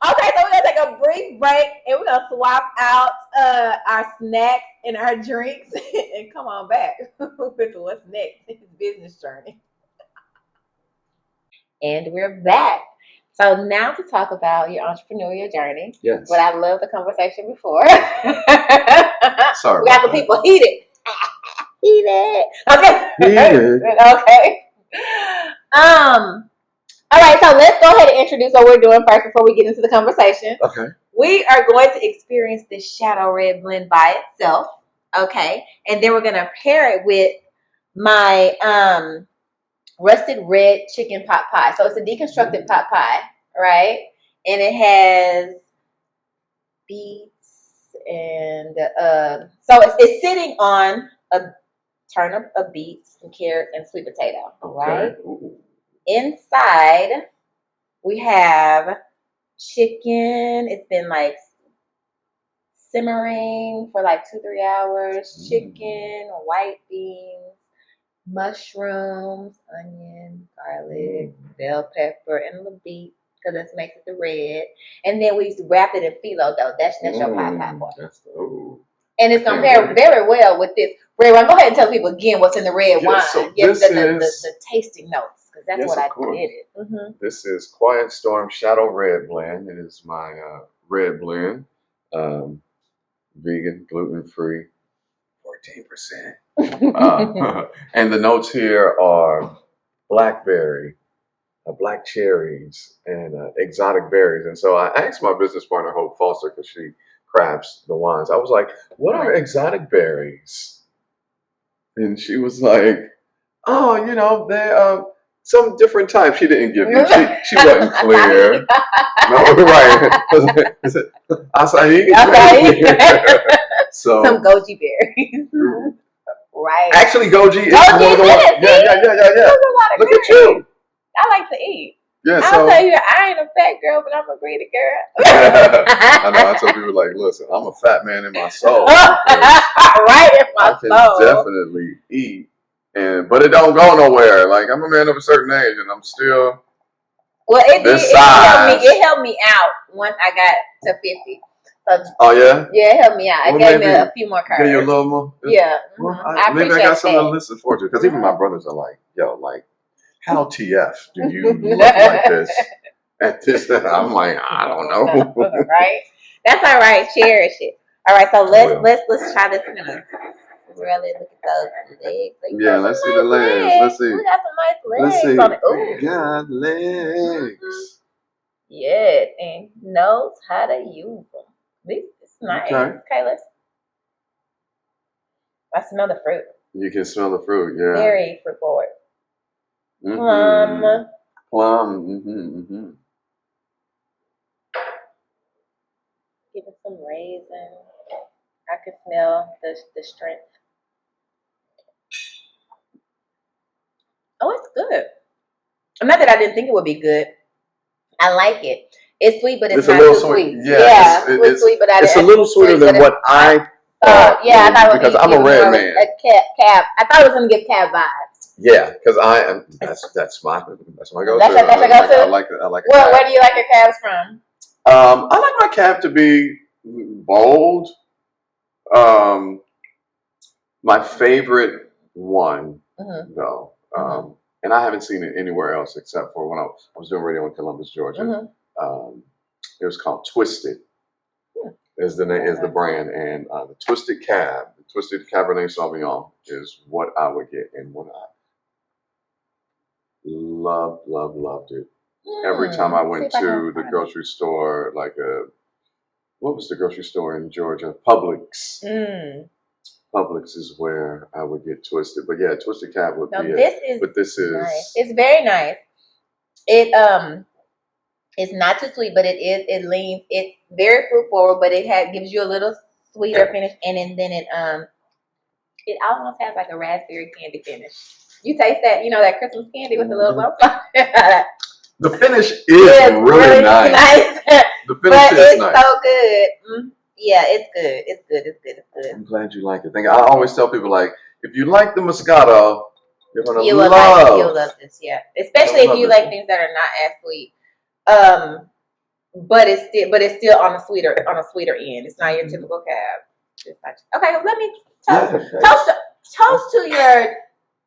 Okay, so we're going to take a brief break and we're going to swap out our snacks and our drinks and come on back with what's next in his business journey. And we're back. So now to talk about your entrepreneurial journey. Yes. But I love the conversation before. Sorry. We got the people heated. Heated. Okay. Heated. Okay. All right, so let's go ahead and introduce what we're doing first before we get into the conversation. Okay. We are going to experience this Shadow Red blend by itself, okay? And then we're going to pair it with my rusted red chicken pot pie. So it's a deconstructed pot pie, right? And it has beets and so it's sitting on a turnip, a beet, some carrots, and sweet potato, right? Ooh. Inside, we have chicken. It's been like simmering for like 2-3 hours. Chicken, white beans, mushrooms, onion, garlic, bell pepper, and a little beet because that makes it the red. And then we wrapped it in phyllo dough. That's your pot pie boy. And it's gonna pair very well with this red wine. Go ahead and tell people again what's in the red wine. So yes, the tasting notes, because that's what I did it. Mm-hmm. This is Quiet Storm Shadow Red Blend. It is my red blend, vegan, gluten free, 14%. And the notes here are blackberry, black cherries, and exotic berries. And so I asked my business partner Hope Foster, because she crafts the wines. I was like, what are exotic berries? And she was like, oh, they're some different types. She didn't give me. She wasn't clear. No, right. Acai. So some goji berries. Right. Actually, goji is one of the ones. Yeah. Look at you. I like to eat. Yeah, I'll tell you, I ain't a fat girl, but I'm a greedy girl. I know. I tell people like, listen, I'm a fat man in my soul. Right in my soul. I can definitely eat, but it don't go nowhere. Like, I'm a man of a certain age, and I'm still. Well, it helped me out once I got to 50. So, oh yeah. Yeah, it helped me out. It gave me a few more carbs. Give you a little more. Yeah. Well, maybe I got something to listen for you, because even my brothers are like, yo, like. How TF do you look like this at this? I'm like, I don't know. Right? That's all right. Cherish it. All right, so let's try this. Really look at those legs. Yeah, let's see the legs. Let's see. We got some nice legs. Let's see. On it. Ooh. Got legs. Yes, and knows how to use them. This is nice. Okay, I smell the fruit. You can smell the fruit. Yeah. Very fruit forward. Plum. Give it some raisin. I can smell the strength. Oh, it's good. Not that I didn't think it would be good. I like it. It's sweet, but it's not too sweet. Yeah, it's sweet, but it's a little sweeter than what I thought. Yeah, I thought it would because I'm a red man. A cab. I thought it was going to give cab vibes. Yeah, because I am. That's my go-to. That's your go-to. I like it. Well, where do you like your cabs from? I like my cab to be bold. My favorite one, though, and I haven't seen it anywhere else except for when I was doing radio in Columbus, Georgia. It was called Twisted. Is the brand, and the Twisted Cab, the Twisted Cabernet Sauvignon is what I would get, and what I loved it. Every time I went to the grocery store, what was the grocery store in Georgia? Publix. Publix is where I would get Twisted, but yeah, Twisted Cab would be it. But this is nice. It's very nice. It's not too sweet, but it leans. It's very fruit forward, but gives you a little sweeter finish, and then it almost has like a raspberry candy finish. You taste that, that Christmas candy with the little butterfly. The finish is really nice. The finish but is it's nice. So good. Yeah, it's good. It's good. It's good. It's good. I'm glad you like it. I always tell people, like, if you like the Moscato, you're gonna you'll love this. Yeah, especially if you like things that are not as sweet. But it's still on a sweeter end. It's not your typical cab. Okay, let me toast to your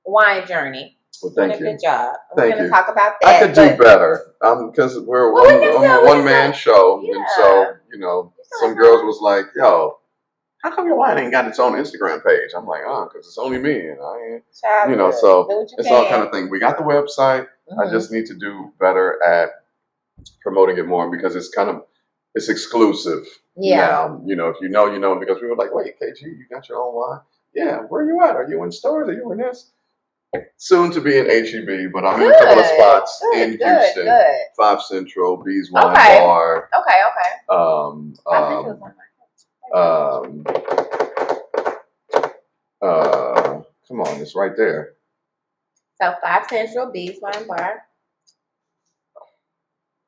wine journey. Well, thank you. Good job. We're going to talk about that. I could do better because we're a one-man show. Yeah. And so, some girls was like, yo, how come your wine ain't got its own Instagram page? I'm like, because it's only me. And I ain't, so it's all kind of thing. We got the website. I just need to do better at promoting it more because it's exclusive now. If you know, because we were like, wait, KG, you got your own wine? Yeah, where are you at? Are you in stores? Are you in this? Soon to be in HEB, but I'm in a couple of spots in Houston. 5 Central, Bees Wine Bar. Okay. Come on, it's right there. So 5 Central, Bees Wine Bar.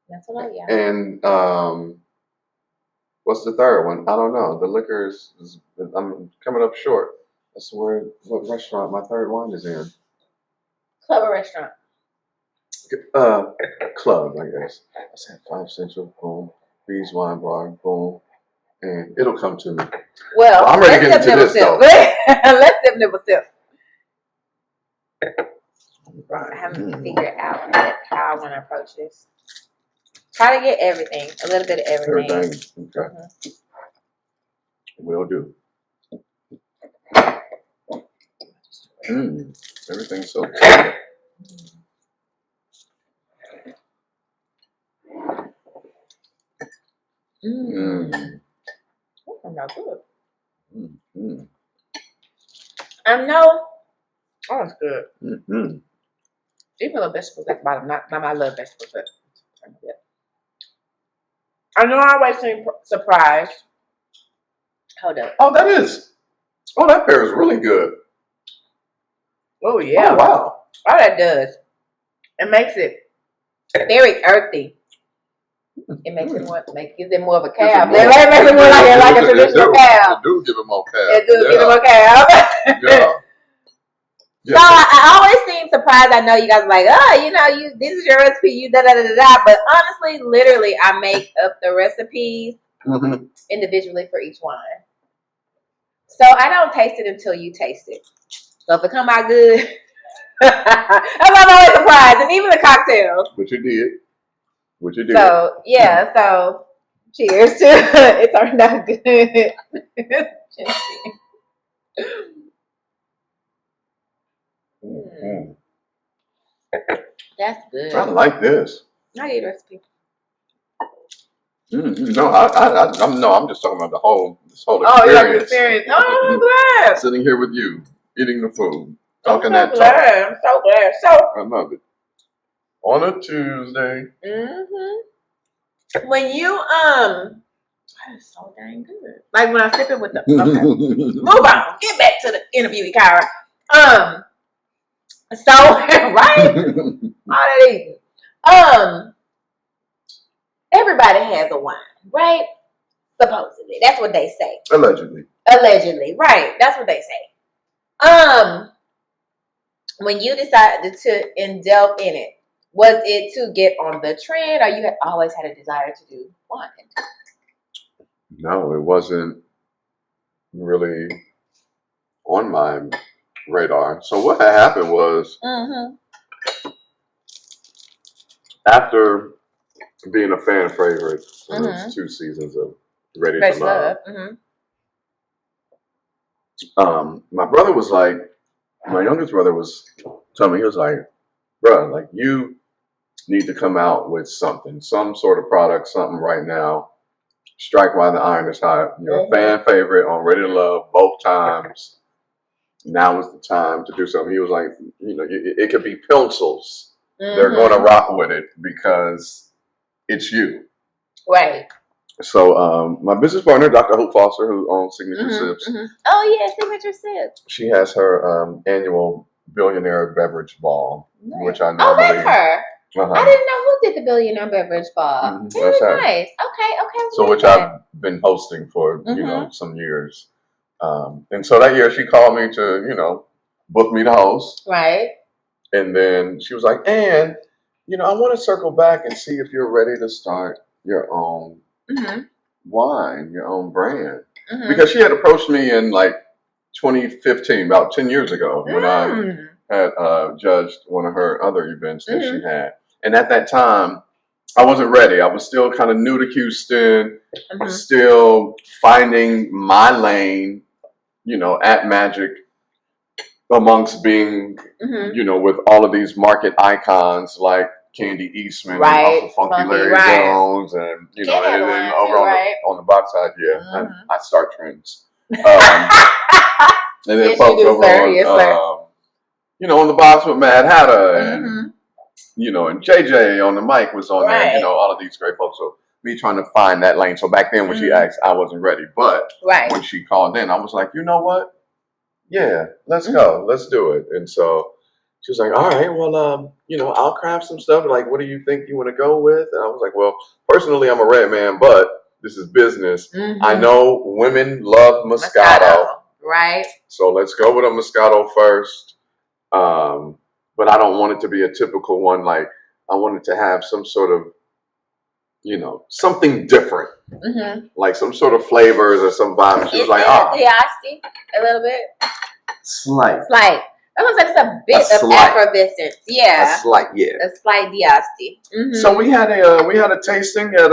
That's what I got. And what's the third one? I don't know. The liquor is I'm coming up short. That's what restaurant my third one is in. Club or restaurant? Club, I guess. I said 5 Central, boom. Bees Wine Bar, boom. And it'll come to me. Well, I'm ready to get into this, though. Let's sip nibble sip. Right. I haven't figured out yet how I want to approach this. Try to get everything, a little bit of everything. Okay. Will do. Everything's so good. Not good. I know. Oh, it's good. Even the vegetables at the bottom. Not I love vegetables, but I know I always seem surprised. Hold up. Oh, that pear is really good. Oh, yeah. Oh, wow. All that does. It makes it very earthy. It makes gives it more of a cab. It makes it more like a traditional cab. It do give it more cab. It do give it more cab. So I always seem surprised. I know you guys are like, this is your recipe, you da da da da da. But honestly, literally, I make up the recipes individually for each wine. So I don't taste it until you taste it. So if it come out good, I'm always surprised. And even the cocktails. Which you did. So yeah. So cheers to it turned out good. That's good. I like this. I need a recipe. No, I'm just talking about this whole experience. Oh, yeah, experience. Oh, I'm glad. Sitting here with you, eating the food, talking I'm so glad. So I love it. On a Tuesday. When you that is so dang good. Like when I sip it with the move on. Get back to the interview, Kyra. So right? All that eating. Everybody has a wine, right? Supposedly. That's what they say. Allegedly, right. That's what they say. When you decided to delve in it, was it to get on the trend, or you had always had a desire to do wine? No, it wasn't really on my radar. So what had happened was after being a fan favorite in those 2 seasons of Ready to Love, my brother was like, my youngest brother was telling me, he was like, bro, like you need to come out with something, some sort of product, something right now. Strike while the iron is hot. You're a fan favorite on Ready to Love both times. Now is the time to do something. He was like, it could be pencils. They're going to rock with it because it's you. Right. So my business partner, Dr. Hope Foster, who owns Signature Sips, Oh yeah, Signature Sips. she has her annual billionaire beverage ball, which I Oh, normally. that's her. I didn't know who did the billionaire beverage ball. Very nice. Okay. So which I've been hosting for some years, and so that year she called me to book me to host. Right. And then she was like, "And I want to circle back and see if you're ready to start your own wine, your own brand." Because she had approached me in like 2015, about 10 years ago, when I had judged one of her other events that she had. And at that time, I wasn't ready. I was still kind of new to Houston, still finding my lane, at Majic, amongst being, with all of these market icons like Candy Eastman and also Funky Larry Jones, and and then over on the box side, I start trends. And then folks over on the box with Mad Hatter and and JJ on the mic was on there. All of these great folks. So me trying to find that lane. So back then when she asked, I wasn't ready, but when she called in, I was like, you know what? Yeah, let's go. Let's do it. And so she was like, all right, well, I'll craft some stuff. Like, what do you think you want to go with? And I was like, well, personally, I'm a red man, but this is business. I know women love Moscato. Right. So let's go with a Moscato first. But I don't want it to be a typical one. Like, I want it to have some sort of, something different. Like some sort of flavors or some vibe. She was like, Diasti a little bit. Slight. That was like a bit of effervescence. Yeah. A slight, yeah. A slight Diasti. So we had a tasting at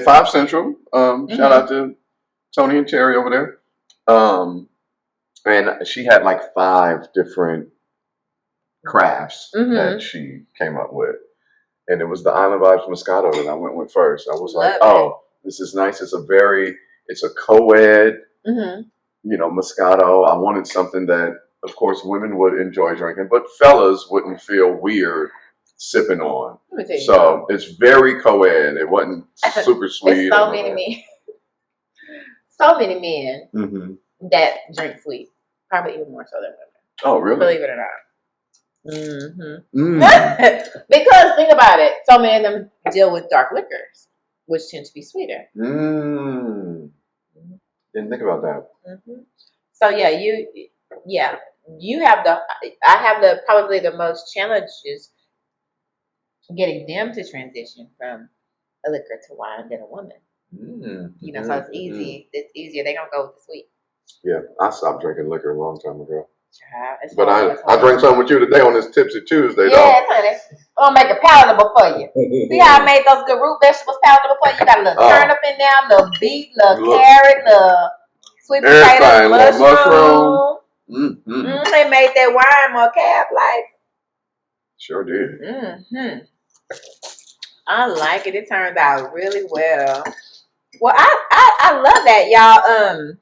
5 Central. Shout out to Tony and Terry over there. And she had like 5 different crafts that she came up with. And it was the Island Vibes Moscato that I went with first. I was like, this is nice. It's a co-ed, Moscato. I wanted something that, of course, women would enjoy drinking, but fellas wouldn't feel weird sipping on. So it's very co-ed. It wasn't super sweet. So many men that drink sweet. Probably even more so than women. Oh, really? Believe it or not. Because think about it, so many of them deal with dark liquors, which tend to be sweeter. Didn't think about that. So you have I have probably the most challenges getting them to transition from a liquor to wine than a woman. So it's easy. It's easier. They're gonna go with the sweet. Yeah, I stopped drinking liquor a long time ago. But I drank something with you today on this Tipsy Tuesday. Yes, honey. I'm gonna make it palatable for you. See how I made those good root vegetables palatable for you? You got a little turnip in there, a little beet, little carrot, little sweet potato, mushroom. They made that wine more cab-like. Sure did. I like it. It turned out really well. Well, I love that, y'all.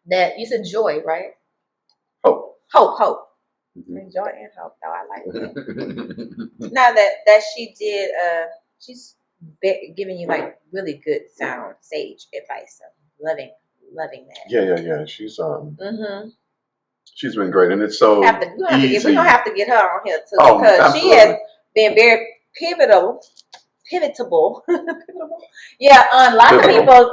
That you said joy, right? Hope. Joy and hope. Oh, I like that. Now that she did, she's giving you like really good sound sage advice. So loving that. Yeah. She's been great, and it's so easy. We're gonna have to get her on here too, because absolutely. She has been very pivotal. Yeah, on lots of people's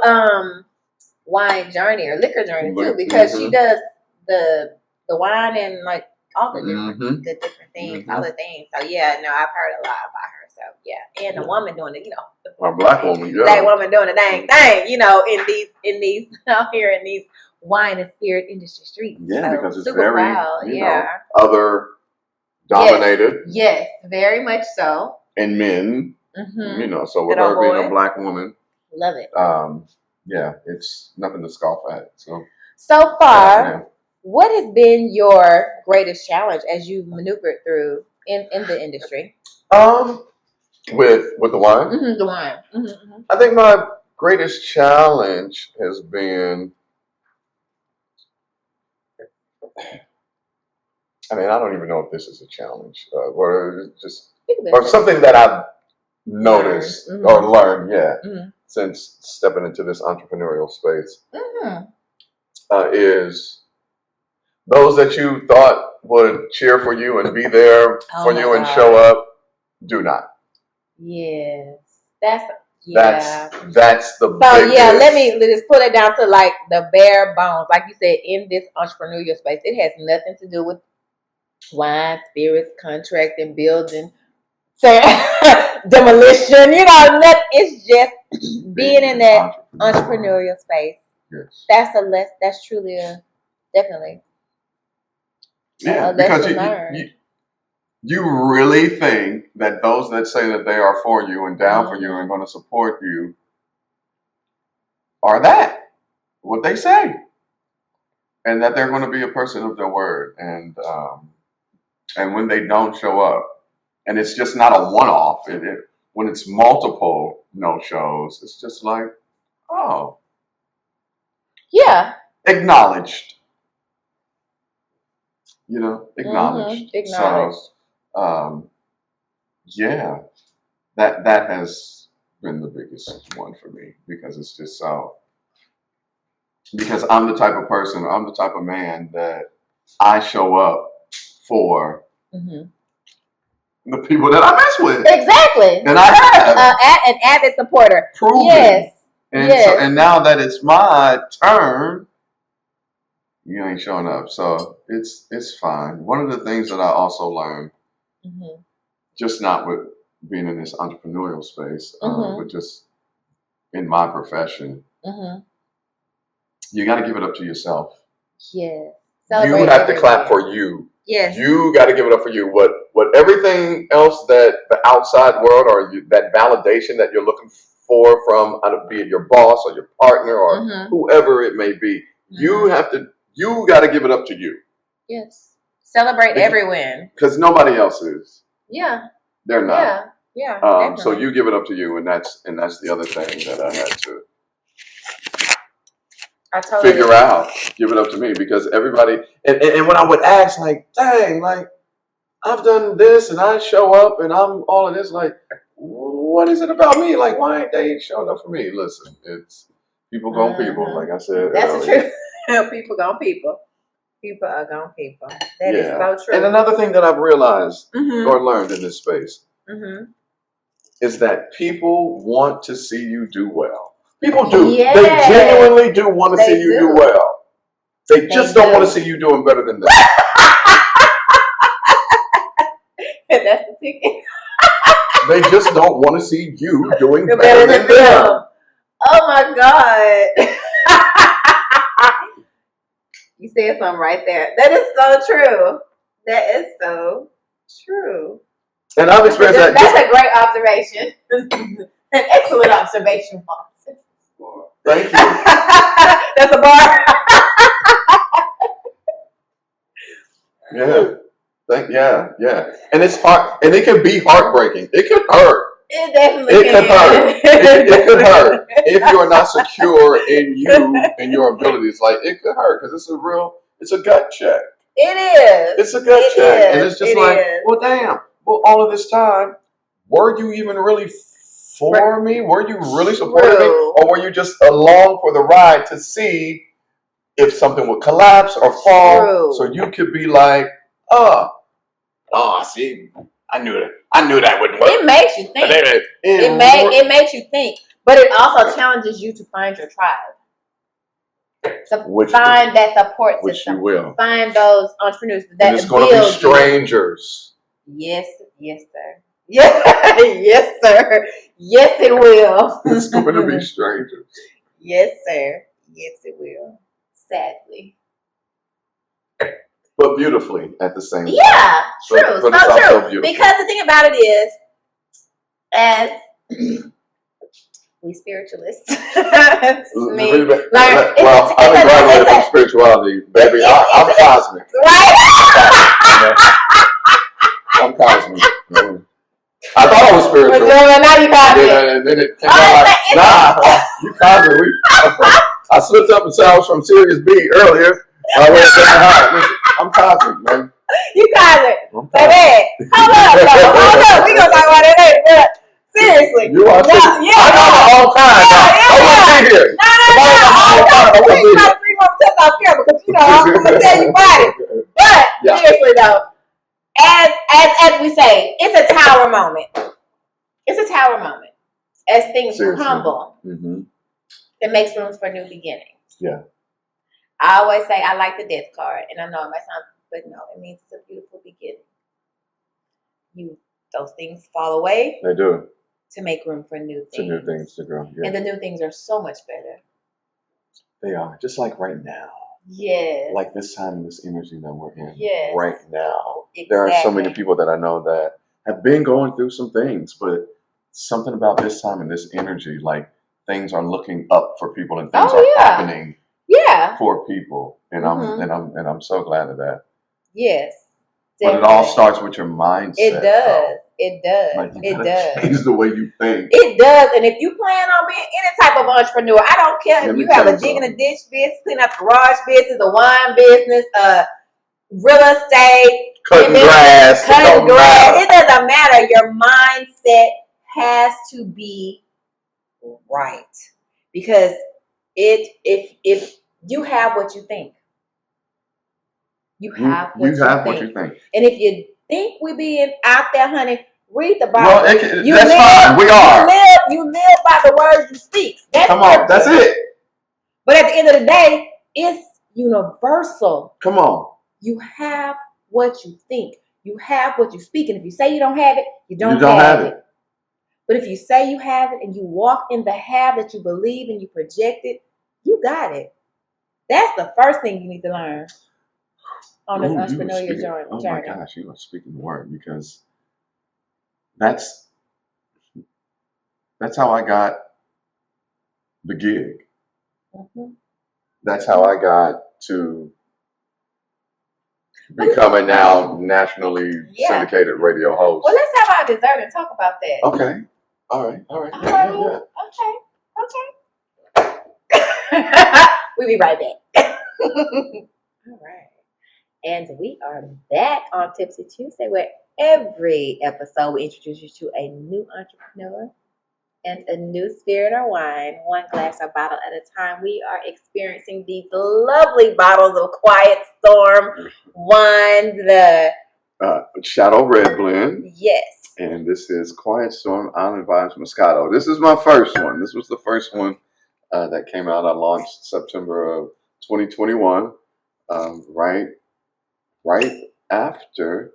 wine journey or liquor journey too, because she does the wine and like all the different things, all the things. So yeah, no, I've heard a lot about her. So yeah, and a woman doing it, a black woman, black woman doing the dang thing, in these out here in these wine and spirit industry streets. Yeah, so because it's super very proud. other dominated. Yes, very much so. And men, so with her being a black woman, love it. Yeah, it's nothing to scoff at. So far, what has been your greatest challenge as you maneuvered through in the industry? With the wine? The wine. I think my greatest challenge has been, I don't even know if this is a challenge, or something that I've noticed or learned, since stepping into this entrepreneurial space, is those that you thought would cheer for you and be there for you and show up, do not. Yes, that's the biggest. Let me just put it down to like the bare bones. Like you said, in this entrepreneurial space, it has nothing to do with wine, spirits, contracting, building, demolition. It's just being in that entrepreneurial space. Yes, that's truly definitely. Yeah, because you really think that those that say that they are for you and down for you and going to support you are what they say, and that they're going to be a person of their word, and when they don't show up, and it's just not a one-off. When it's multiple no-shows, it's just like, oh, yeah, acknowledged. Acknowledged. Acknowledged. So, that has been the biggest one for me, because it's just so. Because I'm the type of person, I'm the type of man that I show up for the people that I mess with. Exactly. And I have an avid supporter. Proven. Yes. And so, and now that it's my turn, you ain't showing up. So it's fine. One of the things that I also learned, just not with being in this entrepreneurial space, but just in my profession, you got to give it up to yourself. Yeah. You have to clap for you. Yes. You got to give it up for you. What everything else that the outside world or that validation that you're looking for from, be it your boss or your partner or whoever it may be, you got to give it up to you. Yes. Celebrate every win. Because nobody else is. Yeah. They're not. Yeah. So you give it up to you, and that's the other thing that I had to figure out. Give it up to me, because everybody, and when I would ask, like, dang, like, I've done this and I show up and I'm all of this, like, what is it about me? Like, why ain't they showing up for me? Listen, it's people gone people, like I said. That's the truth. People gone people. People are gone people. That is so true. And another thing that I've realized or learned in this space is that people want to see you do well. People do. Yes. They genuinely do want to see you do well. They just don't want to see you doing better than them. That's the ticket. They just don't want to see you doing better than them. Oh my God. You said something right there. That is so true. That is so true. And I've experienced that. That's a great observation. An excellent observation, Watson. Thank you. That's a bar. Yeah. And it's hard, and it can be heartbreaking. It could hurt. It definitely could hurt. It could hurt if you are not secure in you and your abilities. Like, it could hurt, because it's a gut check. It is. It's a gut check, and it's just well, damn. Well, all of this time, were you even really for me? Were you really supporting me, or were you just along for the ride to see if something would collapse or fall, so you could be like, see, I knew that wouldn't work. It makes you think. It makes you think, but it also challenges you to find your tribe. So find that support system. Which you will. Find those entrepreneurs that and it's going to be strangers. Yes, sir. Yes, sir. Yes, it will. It's going to be strangers. Yes, sir. Yes, it will. Sadly. But beautifully at the same time. Yeah, true. So true. Because the thing about it is, as we spiritualists, me, I'm graduated from spirituality, baby. I'm cosmic. Right? I'm cosmic. I thought I was spiritual. But now you cosmic. And then it came out like, nah, you cosmic. I slipped up and said I was from Sirius B earlier. I'm cosmic, man. You cosmic. Baby, hold up. We gonna talk about it later. But seriously, seriously. You are No, serious? yeah, I know the whole time. I wouldn't be here. No. I wouldn't be here. Three more tips off camera because I'm gonna tell you about it. But seriously though, as we say, it's a tower moment. It's a tower moment. As things crumble, it makes room for new beginnings. Yeah. I always say I like the death card, and I know it might sound, but no, it means it's a beautiful beginning. Those things fall away. They do. To make room for new things. To new things to grow. Yeah. And the new things are so much better. They are. Just like right now. Yes. Like this time in this energy that we're in. Yes. Right now. Exactly. There are so many people that I know that have been going through some things, but something about this time and this energy, like things are looking up for people and things are happening for people. And I'm so glad of that. Yes. Definitely. But it all starts with your mindset. It does. It does. Like you gotta change the way you think. It does. And if you plan on being any type of entrepreneur, I don't care if you have a dig and a ditch business, clean up garage business, a wine business, real estate, cutting grass. It doesn't matter. Your mindset has to be right. Because if you have what you think. You have what you think. And if you think we being out there, honey, read the Bible. Well, that's fine. We are. You live by the words you speak. Come on, that's it. But at the end of the day, it's universal. Come on. You have what you think. You have what you speak. And if you say you don't have it, you don't have it. But if you say you have it and you walk in the have that you believe and you project it, you got it. That's the first thing you need to learn on this entrepreneurial journey. Oh my gosh, you are speaking the word, because that's how I got the gig. Mm-hmm. That's how I got to become a now nationally syndicated radio host. Well, let's have our dessert and talk about that. Okay. All right. Yeah. Okay. We'll be right back. All right. And we are back on Tipsy Tuesday, where every episode we introduce you to a new entrepreneur and a new spirit or wine, one glass or bottle at a time. We are experiencing these lovely bottles of Quiet Storm wine, the Shadow Red Blend. Yes. And this is Quiet Storm Island Vibes Moscato. This is my first one. This was the first one that came out. I launched September of 2021, right after.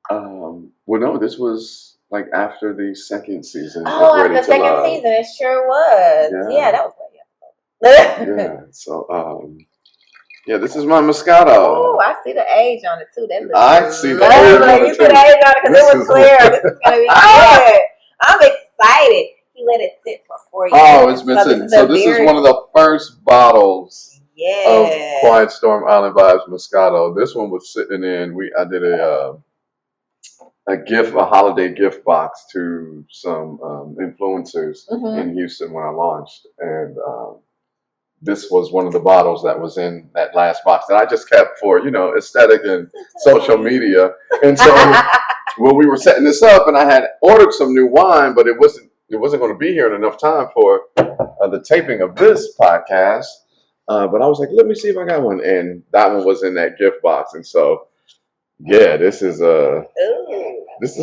Well, no, this was like after the second season. Oh, after the second season, it sure was. Yeah, that was way yeah. So, this is my Moscato. Oh, I see the age on it too. That looks I see the age on it. You see the age on it because it was clear. This is gonna be good. I'm excited. He let it sit for 4 years. Oh, it's been sitting. So this is one of the first bottles of Quiet Storm Island Vibes Moscato. This one was sitting in. I did a holiday gift box to some influencers in Houston when I launched, and this was one of the bottles that was in that last box that I just kept for aesthetic and social media. And so when we were setting this up, and I had ordered some new wine, but it wasn't going to be here in enough time for the taping of this podcast. But I was like, let me see if I got one, and that one was in that gift box. And so, this is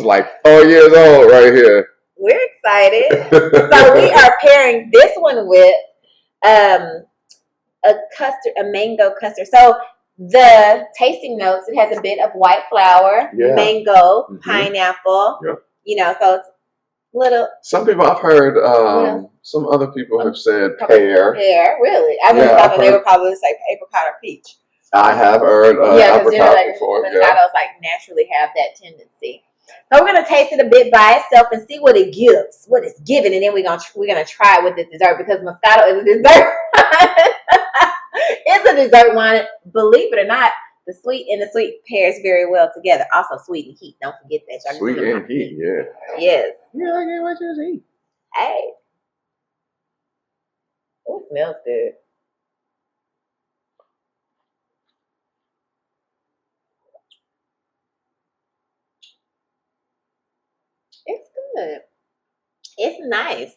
like 4 years old right here. We're excited. So we are pairing this one with a mango custard. So the tasting notes, it has a bit of white flour, mango, pineapple. Yep. So it's little. Some people I've heard. Some other people have said pear. Pear, really? I would have thought they would probably say apricot or peach. I have heard apricot before. Moscatos naturally have that tendency. So we're gonna taste it a bit by itself and see what it gives, what it's giving, and then we're gonna try it with this dessert, because Moscato is a dessert. It's a dessert wine. Believe it or not, the sweet pairs very well together. Also, sweet and heat. Don't forget that. Sweet and heat, yeah. Yes. Yeah, I can't wait to heat. Hey. Oh, it smells good. It's good. It's nice.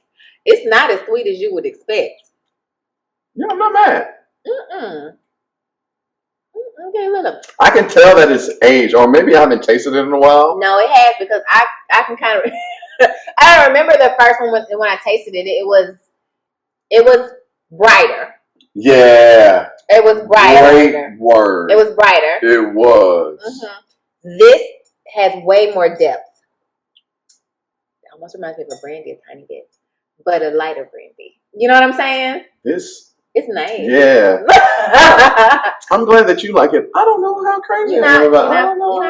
It's not as sweet as you would expect. Yeah, I'm not mad. Okay, look. I can tell that it's aged, or maybe I haven't tasted it in a while. No, it has, because I can kind of. I remember the first one when I tasted it. It was brighter. Yeah. It was brighter. Great word. It was brighter. It was. Mm-hmm. This has way more depth. It almost reminds me of a brandy a tiny bit, but a lighter brandy. You know what I'm saying? It's nice. Yeah. I'm glad that you like it. I don't know how crazy I am about it. I don't know.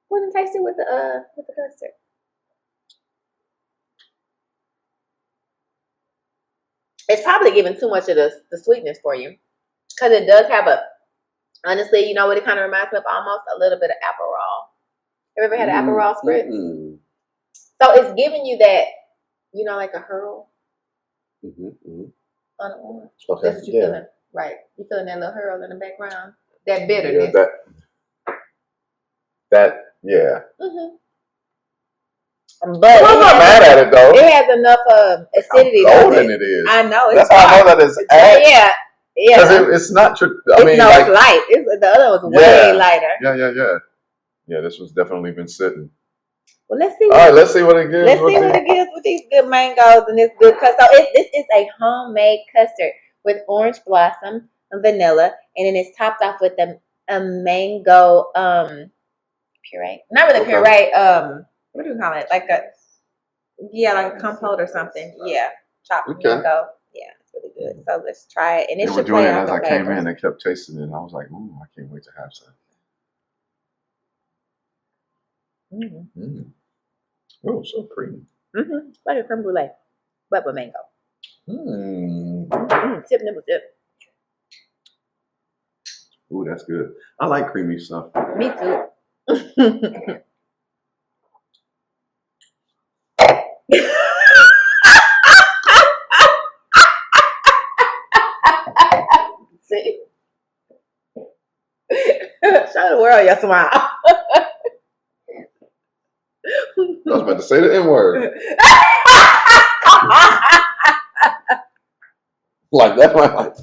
Wouldn't taste it with the custard. It's probably giving too much of the sweetness for you, because it does have honestly, you know what it kind of reminds me of? Almost a little bit of Aperol. Have you ever had an Aperol spritz? So it's giving you that, like a hurl on an orange. Okay. That's what you're feeling, right? You're feeling that little hurl in the background, that bitterness. Yeah. But I'm not mad at it though. It has enough acidity. How golden it is. I know. That's how I know that it's yeah. Because it's not true. It's light. The other was way lighter. Yeah, this was definitely been sitting. Well, let's see. All right, let's see what it gives. Let's see what it gives with these good mangoes and this good custard. So this is a homemade custard with orange blossom, vanilla, and then it's topped off with a mango puree. Not really puree. What do you call it? Like a compote or something. Yeah, chopped mango. Yeah, it's really good. So let's try it. And they were doing it as I came in. They kept tasting it, and I was like, "Ooh, I can't wait to have some." Oh, so creamy. Like a creme brulee, but with mango. Tip, nibble, tip. Ooh, that's good. I like creamy stuff. Me too. See? Show the world your smile. I was about to say the N-word. Like that's my life.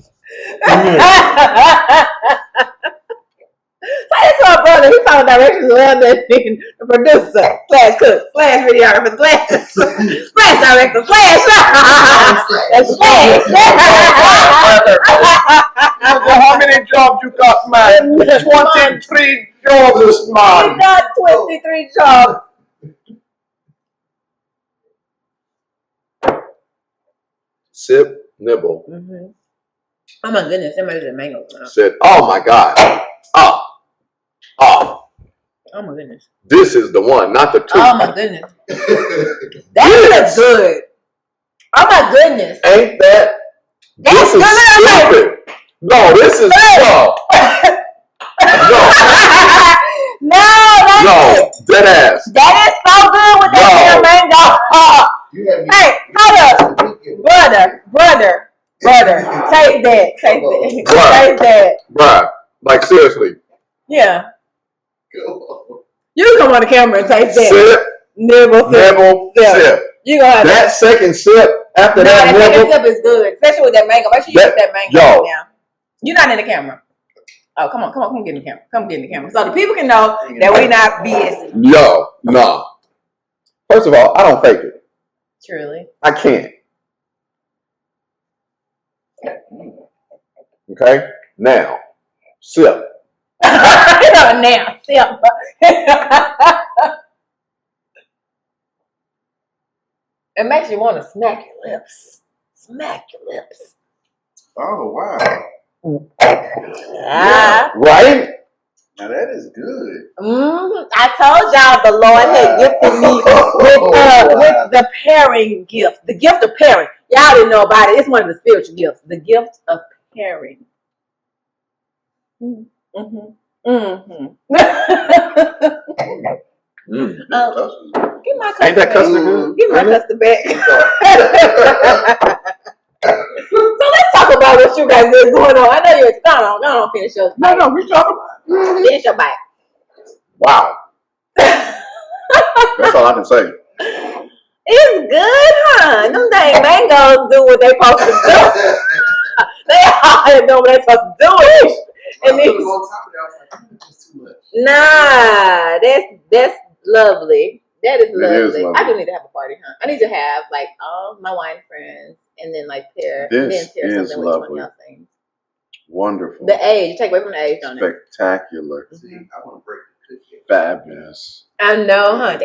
That's my brother. He found directions around that thing. The producer, / cook, / videographer, / director, / How many jobs you got, man? 23 jobs, man. You got 23 jobs. Sip, nibble. Oh my goodness, that might have mango. Said, oh my God. Oh my goodness. This is the one, not the two. Oh my goodness. That is good. Oh my goodness. Ain't that? That's this is stupid. No, this is no. Dead ass. That is so good with that mango. Hey, hold up. Brother. Taste that. Taste that. Bruh. Like seriously. Yeah. You come on the camera and taste that. Sip. Nibble, sip. You gonna have that second sip after that nibble. Second sip is good, especially with that mango. Make sure you get that mango now. You're not in the camera. Oh, come on, get in the camera. Come get in the camera. So the people can know that we're not BSing. Yo, no. First of all, I don't fake it. Truly. I can't. Okay? Now, sip. Now, sip. It makes you want to smack your lips. Oh, wow. Right? Now that is good. I told y'all the Lord had gifted me with the pairing gift. The gift of pairing. Y'all didn't know about it. It's one of the spiritual gifts. The gift of pairing. Give my custard. Ain't that custard good? Give my custard back. So let's talk about what you guys is going on. I know you're go on, finish your bite. No, we talking about finish your bite. Wow. That's all I can say. good, huh? Them dang mangoes do what they supposed to do. They all know what they supposed to do. And then, nah, that's lovely. That is lovely. lovely. I do need to have a party, huh? I need to have like all my wine friends and then like pair This pair is something with each one of lovely. y'all things. Wonderful. The age, you take away from the age on it. Spectacular. See, I want to break the cookie. Fabulous. I know, huh?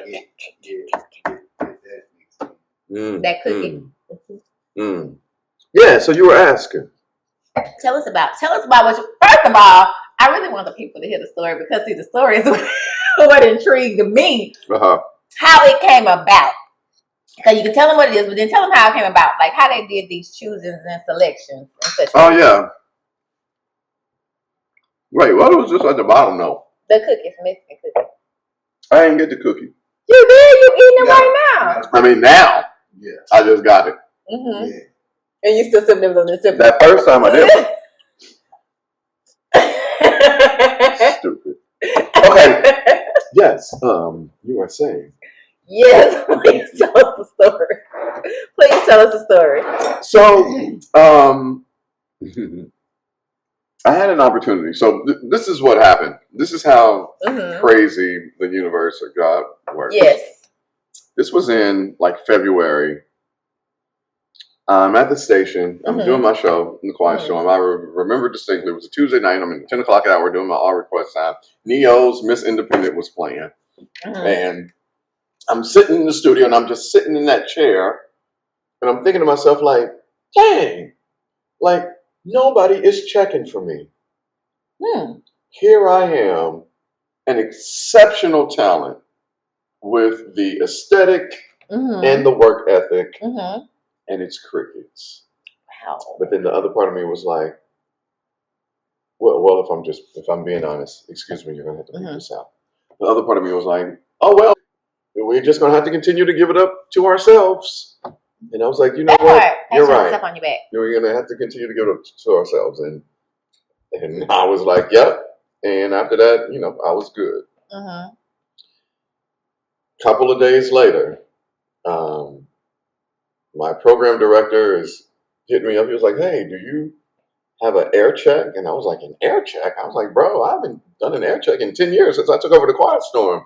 That cookie. Yeah, so you were asking. Tell us about what you. First of all, I really want the people to hear the story because see, the story is what intrigued me. Uh-huh. How it came about. Because you can tell them what it is, but then tell them how it came about, like how they did these choosings and selections and such. Oh yeah. Wait, what was this at the bottom though? The cookies, Mexican cookies. I didn't get the cookie. You did? You eating it right now? I mean now. Yeah. I just got it. Mm-hmm. Yeah. And you still sitting there on the tip. That first time I did. Stupid. Okay. Yes. You were saying. Yes, please tell us the story. Please tell us the story. So, I had an opportunity. So this is what happened. This is how crazy the universe of God works. Yes. This was in like February. I'm at the station. I'm doing my show, the quiet show. And I remember distinctly, it was a Tuesday night. I'm in 10 o'clock hour doing my all request time. Neo's Miss Independent was playing. And I'm sitting in the studio and I'm just sitting in that chair. And I'm thinking to myself, like, dang, like nobody is checking for me. Here I am, an exceptional talent with the aesthetic and the work ethic. And it's crickets. Wow. But then the other part of me was like, well, if I'm being honest, excuse me, you're gonna have to leave this out. The other part of me was like, oh well, we're just gonna have to continue to give it up to ourselves. And I was like, you know what? You're right. On your back. We're gonna have to continue to give it up to ourselves. And I was like, yep. And after that, I was good. Couple of days later, my program director is hitting me up. He was like, hey, do you have an air check? And I was like, an air check? I was like, bro, I haven't done an air check in 10 years since I took over the Quiet Storm.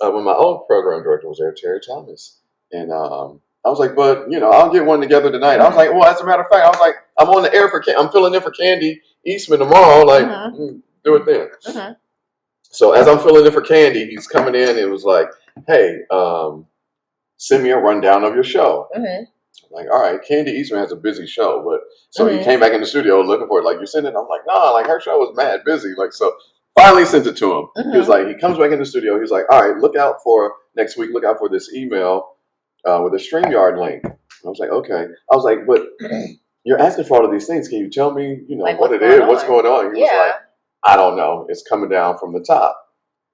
When my old program director was there, Terry Thomas. And I was like, but, I'll get one together tonight. I was like, well, as a matter of fact, I was like, I'm on the air I'm filling in for Candy Eastman tomorrow. Like, do it then. So as I'm filling in for Candy, he's coming in and it was like, hey, send me a rundown of your show. I'm like, all right, Candy Eastman has a busy show, but so he came back in the studio looking for it. Like, you sent it? I'm like, no, like her show was mad busy. Like, so finally sent it to him. He was like, he comes back in the studio. He's like, all right, look out for next week. Look out for this email with a StreamYard link. I was like, okay. I was like, but you're asking for all of these things. Can you tell me, like what it is? What's going on? He was like, I don't know. It's coming down from the top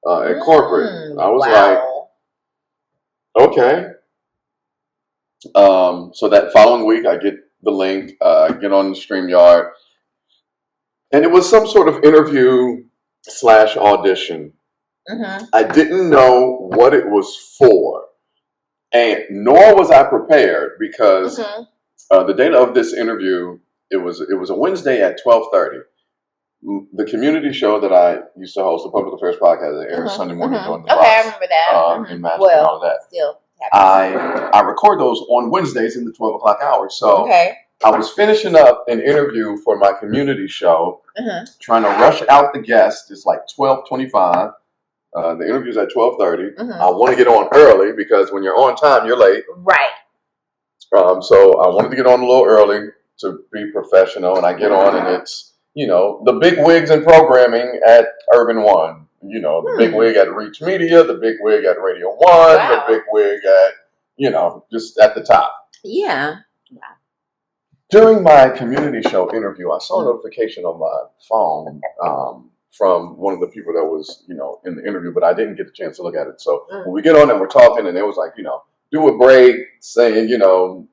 at corporate. I was like, okay. So that following week, I get the link, get on the StreamYard, and it was some sort of interview / audition. I didn't know what it was for, and nor was I prepared because the date of this interview, it was a Wednesday at 12:30. The community show that I used to host, the Public Affairs Podcast, that airs Sunday morning during the I remember that. in Majic and all of that. Still. I record those on Wednesdays in the 12 o'clock hour. So I was finishing up an interview for my community show, trying to rush out the guests. It's like 12:25. The interview's at 12:30. I want to get on early because when you're on time, you're late. Right. So I wanted to get on a little early to be professional, and I get on, and it's the big wigs in programming at Urban One. The big wig at Reach Media, the big wig at Radio One, the big wig at, just at the top. Yeah. During my community show interview, I saw a notification on my phone from one of the people that was, in the interview, but I didn't get the chance to look at it. So when we get on and we're talking, and it was like, do a break saying,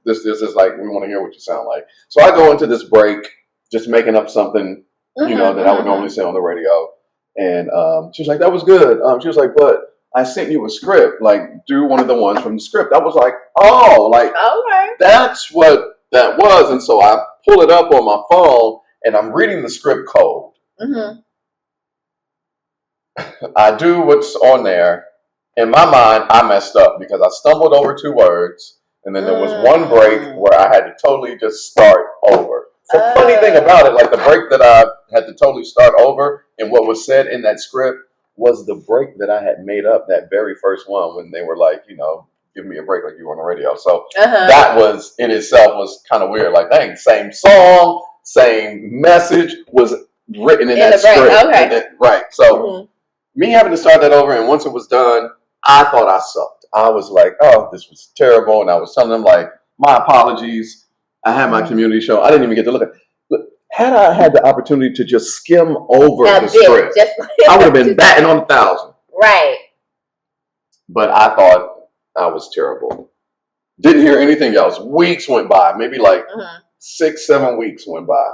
this is like, we want to hear what you sound like. So I go into this break, just making up something, that I would normally say on the radio. And she was like, that was good. She was like, but I sent you a script, like do one of the ones from the script. I was like, oh, like Okay. that's what that was. And so I pull it up on my phone and I'm reading the script code. Mm-hmm. I do what's on there. In my mind, I messed up because I stumbled over 2 words, and then there was one break where I had to totally just start over. The funny thing about it, like the break that I had to totally start over and what was said in that script was the break that I had made up that very first one when they were like, give me a break like you were on the radio. So that was in itself was kind of weird. Like, dang, same song, same message was written in that script. Okay. Then, right. So me having to start that over, and once it was done, I thought I sucked. I was like, oh, this was terrible. And I was telling them, like, my apologies. I had my community show. I didn't even get to look at it. But had I had the opportunity to just skim over the script, I would have been batting on 1,000. Right. But I thought I was terrible. Didn't hear anything else. Weeks went by. Maybe like 6, 7 weeks went by.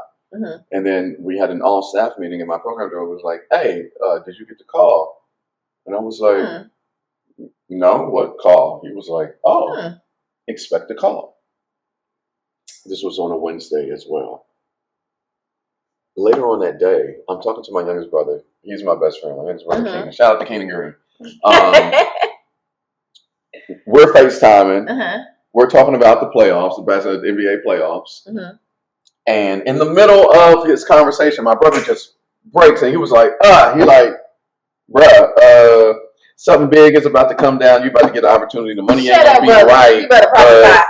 And then we had an all-staff meeting, and my program director was like, hey, did you get the call? And I was like, no, what call? He was like, oh, expect a call. This was on a Wednesday as well. Later on that day, I'm talking to my youngest brother. He's my best friend. My youngest brother, Keenan. Shout out to Keenan Green. We're FaceTiming. We're talking about the playoffs, the NBA playoffs. And in the middle of his conversation, my brother just breaks and he was like, bruh, something big is about to come down. You about to get an opportunity. The money ain't gonna be right. You better prophesy.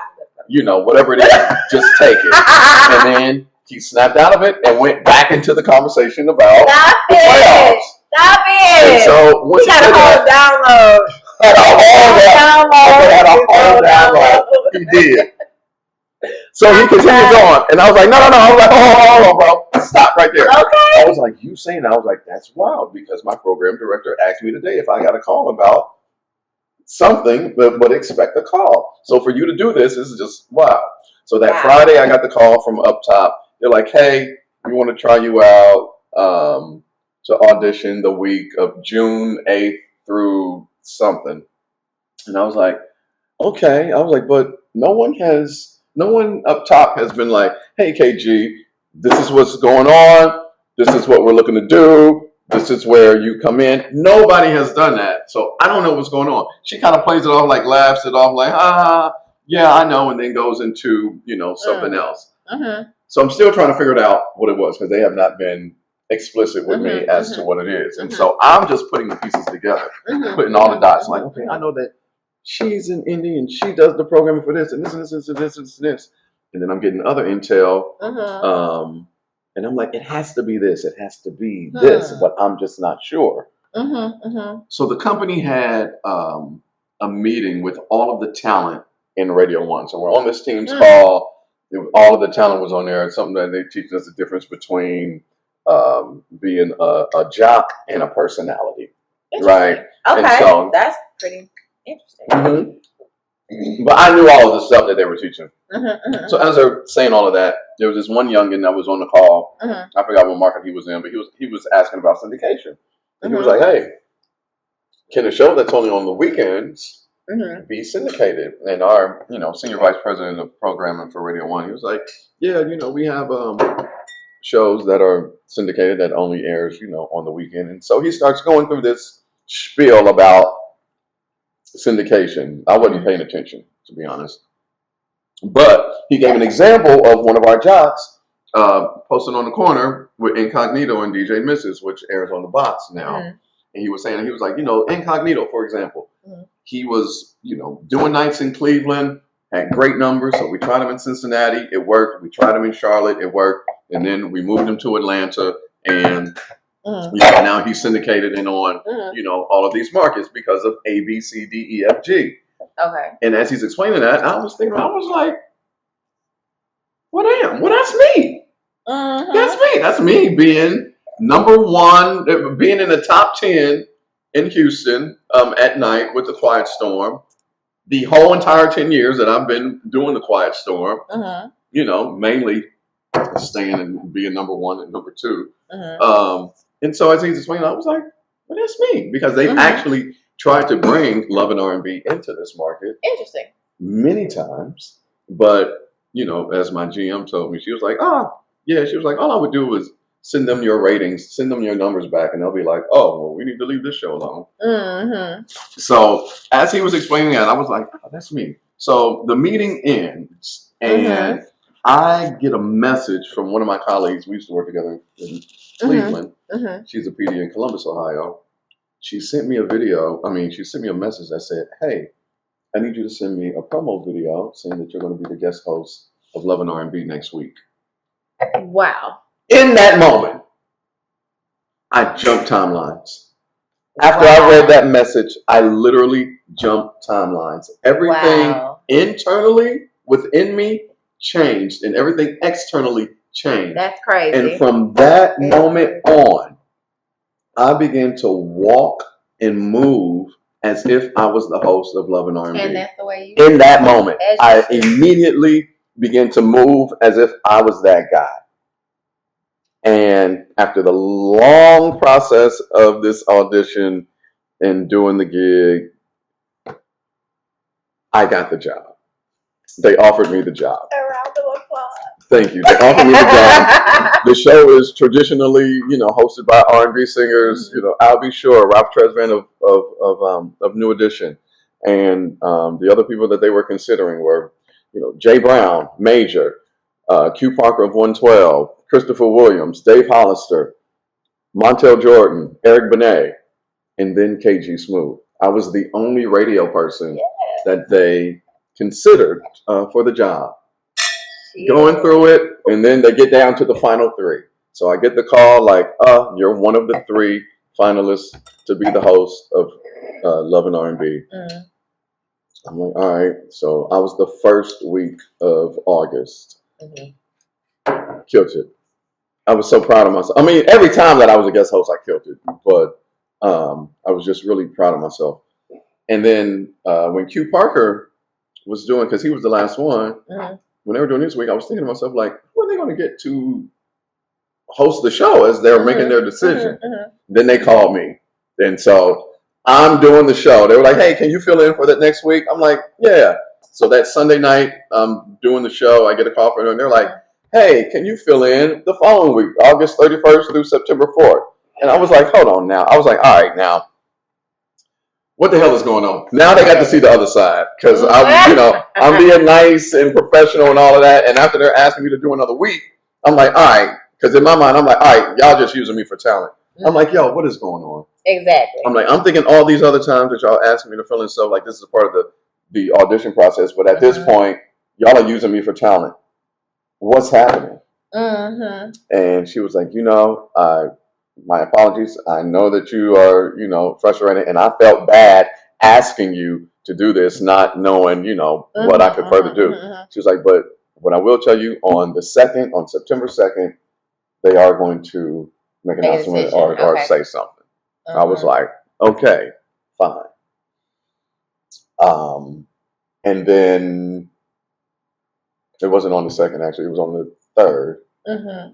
Whatever it is, just take it. And then he snapped out of it and went back into the conversation about the playoffs. Stop it! And so once he got a whole download. Had a whole download. He did. So he continues on, and I was like, no. I was like, hold on, bro. Stop right there. Okay. I was like, you saying that? I was like, that's wild, because my program director asked me today if I got a call about something, but expect a call. So for you to do this is just wow. So that Friday, I got the call from up top. They're like, hey, we want to try you out to audition the week of June 8th through something. And I was like, okay. I was like, but no one up top has been like, hey, KG, this is what's going on. This is what we're looking to do. This is where you come in. Nobody has done that. So I don't know what's going on. She kind of plays it off, like laughs it off, like, yeah, I know. And then goes into, something else. So I'm still trying to figure it out what it was, because they have not been explicit with me as to what it is. And so I'm just putting the pieces together, putting all the dots. Like, okay, I know that she's in Indy and she does the programming for this and this and this and this and this. And then I'm getting other intel. And I'm like, it has to be this. It has to be this. But I'm just not sure. So the company had a meeting with all of the talent in Radio 1. So we're on this team's call. All of the talent was on there. It's something that they teach us the difference between being a jock and a personality. Right? Okay. And so, that's pretty interesting. But I knew all of the stuff that they were teaching. So as they're saying all of that, there was this one youngin that was on the call. I forgot what market he was in, but he was asking about syndication. And he was like, hey, can a show that's only on the weekends be syndicated? And our, senior vice president of programming for Radio 1, he was like, yeah, we have shows that are syndicated that only airs, on the weekend. And so he starts going through this spiel about syndication. I wasn't paying attention, to be honest. But he gave an example of one of our jocks posted on the corner with Incognito and DJ Mrs., which airs on the box now. And he was saying, he was like, Incognito, for example, he was, doing nights in Cleveland, had great numbers. So we tried him in Cincinnati. It worked. We tried him in Charlotte. It worked. And then we moved him to Atlanta. And now he's syndicated and on, all of these markets because of A, B, C, D, E, F, G. Okay. And as he's explaining that, I was like, well, damn, well, that's me. That's me. That's me being number one, being in the top 10 in Houston at night with the Quiet Storm. The whole entire 10 years that I've been doing the Quiet Storm, mainly staying and being number one and number two. And so as he's explaining, I was like, well, that's me. Because they've actually tried to bring love and R&B into this market Interesting. many times, but you know, as my GM told me, she was like, she was like, all I would do was send them your ratings, send them your numbers back, and they'll be like, oh, well, we need to leave this show alone. Mm-hmm. So as he was explaining that, I was like, oh, that's me. So the meeting ends, and I get a message from one of my colleagues. We used to work together in Cleveland. Mm-hmm. She's a PD in Columbus, Ohio. She sent me a message that said, hey, I need you to send me a promo video saying that you're going to be the guest host of Love and R&B next week. Wow. In that moment, I jumped timelines. After I read that message, I literally jumped timelines. Everything internally within me changed, and everything externally changed. That's crazy. And from that moment on, I began to walk and move as if I was the host of Love and R&B. And that's the way you. In that moment, I immediately began to move as if I was that guy. And after the long process of this audition and doing the gig, I got the job. They offered me the job. A round of applause. Thank you. They offered me the job. The show is traditionally, hosted by R&B singers. I'll Be Sure, Ralph Tresvant of New Edition, and the other people that they were considering were, Jay Brown, Major, Q Parker of 112, Christopher Williams, Dave Hollister, Montel Jordan, Eric Benet, and then KG Smooth. I was the only radio person that they considered for the job. Going through it, and then they get down to the final three. So I get the call like, you're one of the three finalists to be the host of Love and R&B. I'm like, all right. So I was the first week of August. Killed it. I was so proud of myself. I mean, every time that I was a guest host, I killed it. But I was just really proud of myself. And then when Q Parker was doing, because he was the last one, when they were doing this week, I was thinking to myself, like, who are they going to get to host the show as they're making their decision? Then they called me. And so I'm doing the show. They were like, hey, can you fill in for that next week? I'm like, yeah. So that Sunday night, I'm doing the show. I get a call from them, and they're like, hey, can you fill in the following week, August 31st through September 4th? And I was like, hold on now. I was like, all right, now, what the hell is going on? Now they got to see the other side, because I'm being nice and professional and all of that. And after they're asking me to do another week, I'm like, all right, because in my mind, I'm like, all right, y'all just using me for talent. I'm like, yo, what is going on? Exactly. I'm like, I'm thinking all these other times that y'all asking me to fill in stuff, like this is part of the audition process. But at this point, y'all are using me for talent. What's happening? And she was like, my apologies. I know that you are, frustrated, and I felt bad asking you to do this, not knowing, what I could further do. She was like, but what I will tell you on September 2nd, they are going to make an announcement or say something. I was like, okay, fine. And then it wasn't on the 2nd, actually, it was on the 3rd.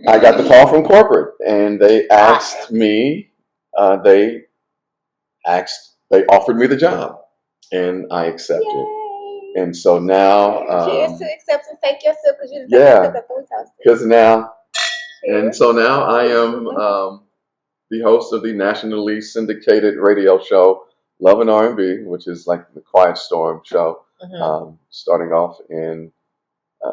I got the call from corporate, and they asked me, they offered me the job, and I accepted. Yay. And so now, cheers to acceptance. Take your sip, because you didn't take your sip 3 times. Because now, and so now I am the host of the nationally syndicated radio show Love and R&B, which is like the Quiet Storm show, starting off in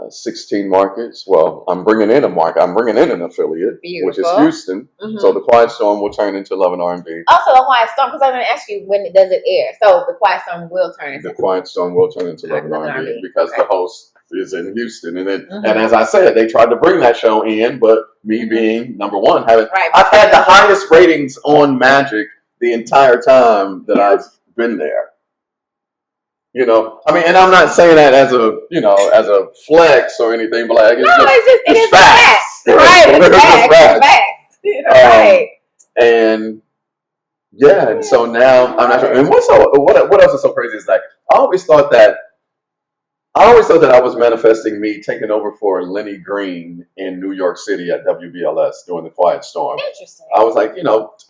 16 markets. Well, I'm bringing in a market. I'm bringing in an affiliate, which is Houston. So the Quiet Storm will turn into Love and R&B. Also, the Quiet Storm, because I'm going to ask you, when does it air? So the Quiet Storm will turn into. The Quiet Storm will turn into Love and R&B because the host is in Houston, and then and as I said, they tried to bring that show in, but me being number one, I've had the highest ratings on Majic the entire time that I've been there. And I'm not saying that as a flex or anything, but like it's facts. Right, it's facts. Right. And and so now I'm not sure. And what else is so crazy is that I always thought that I was manifesting me taking over for Lenny Green in New York City at WBLS during the Quiet Storm. Interesting. I was like,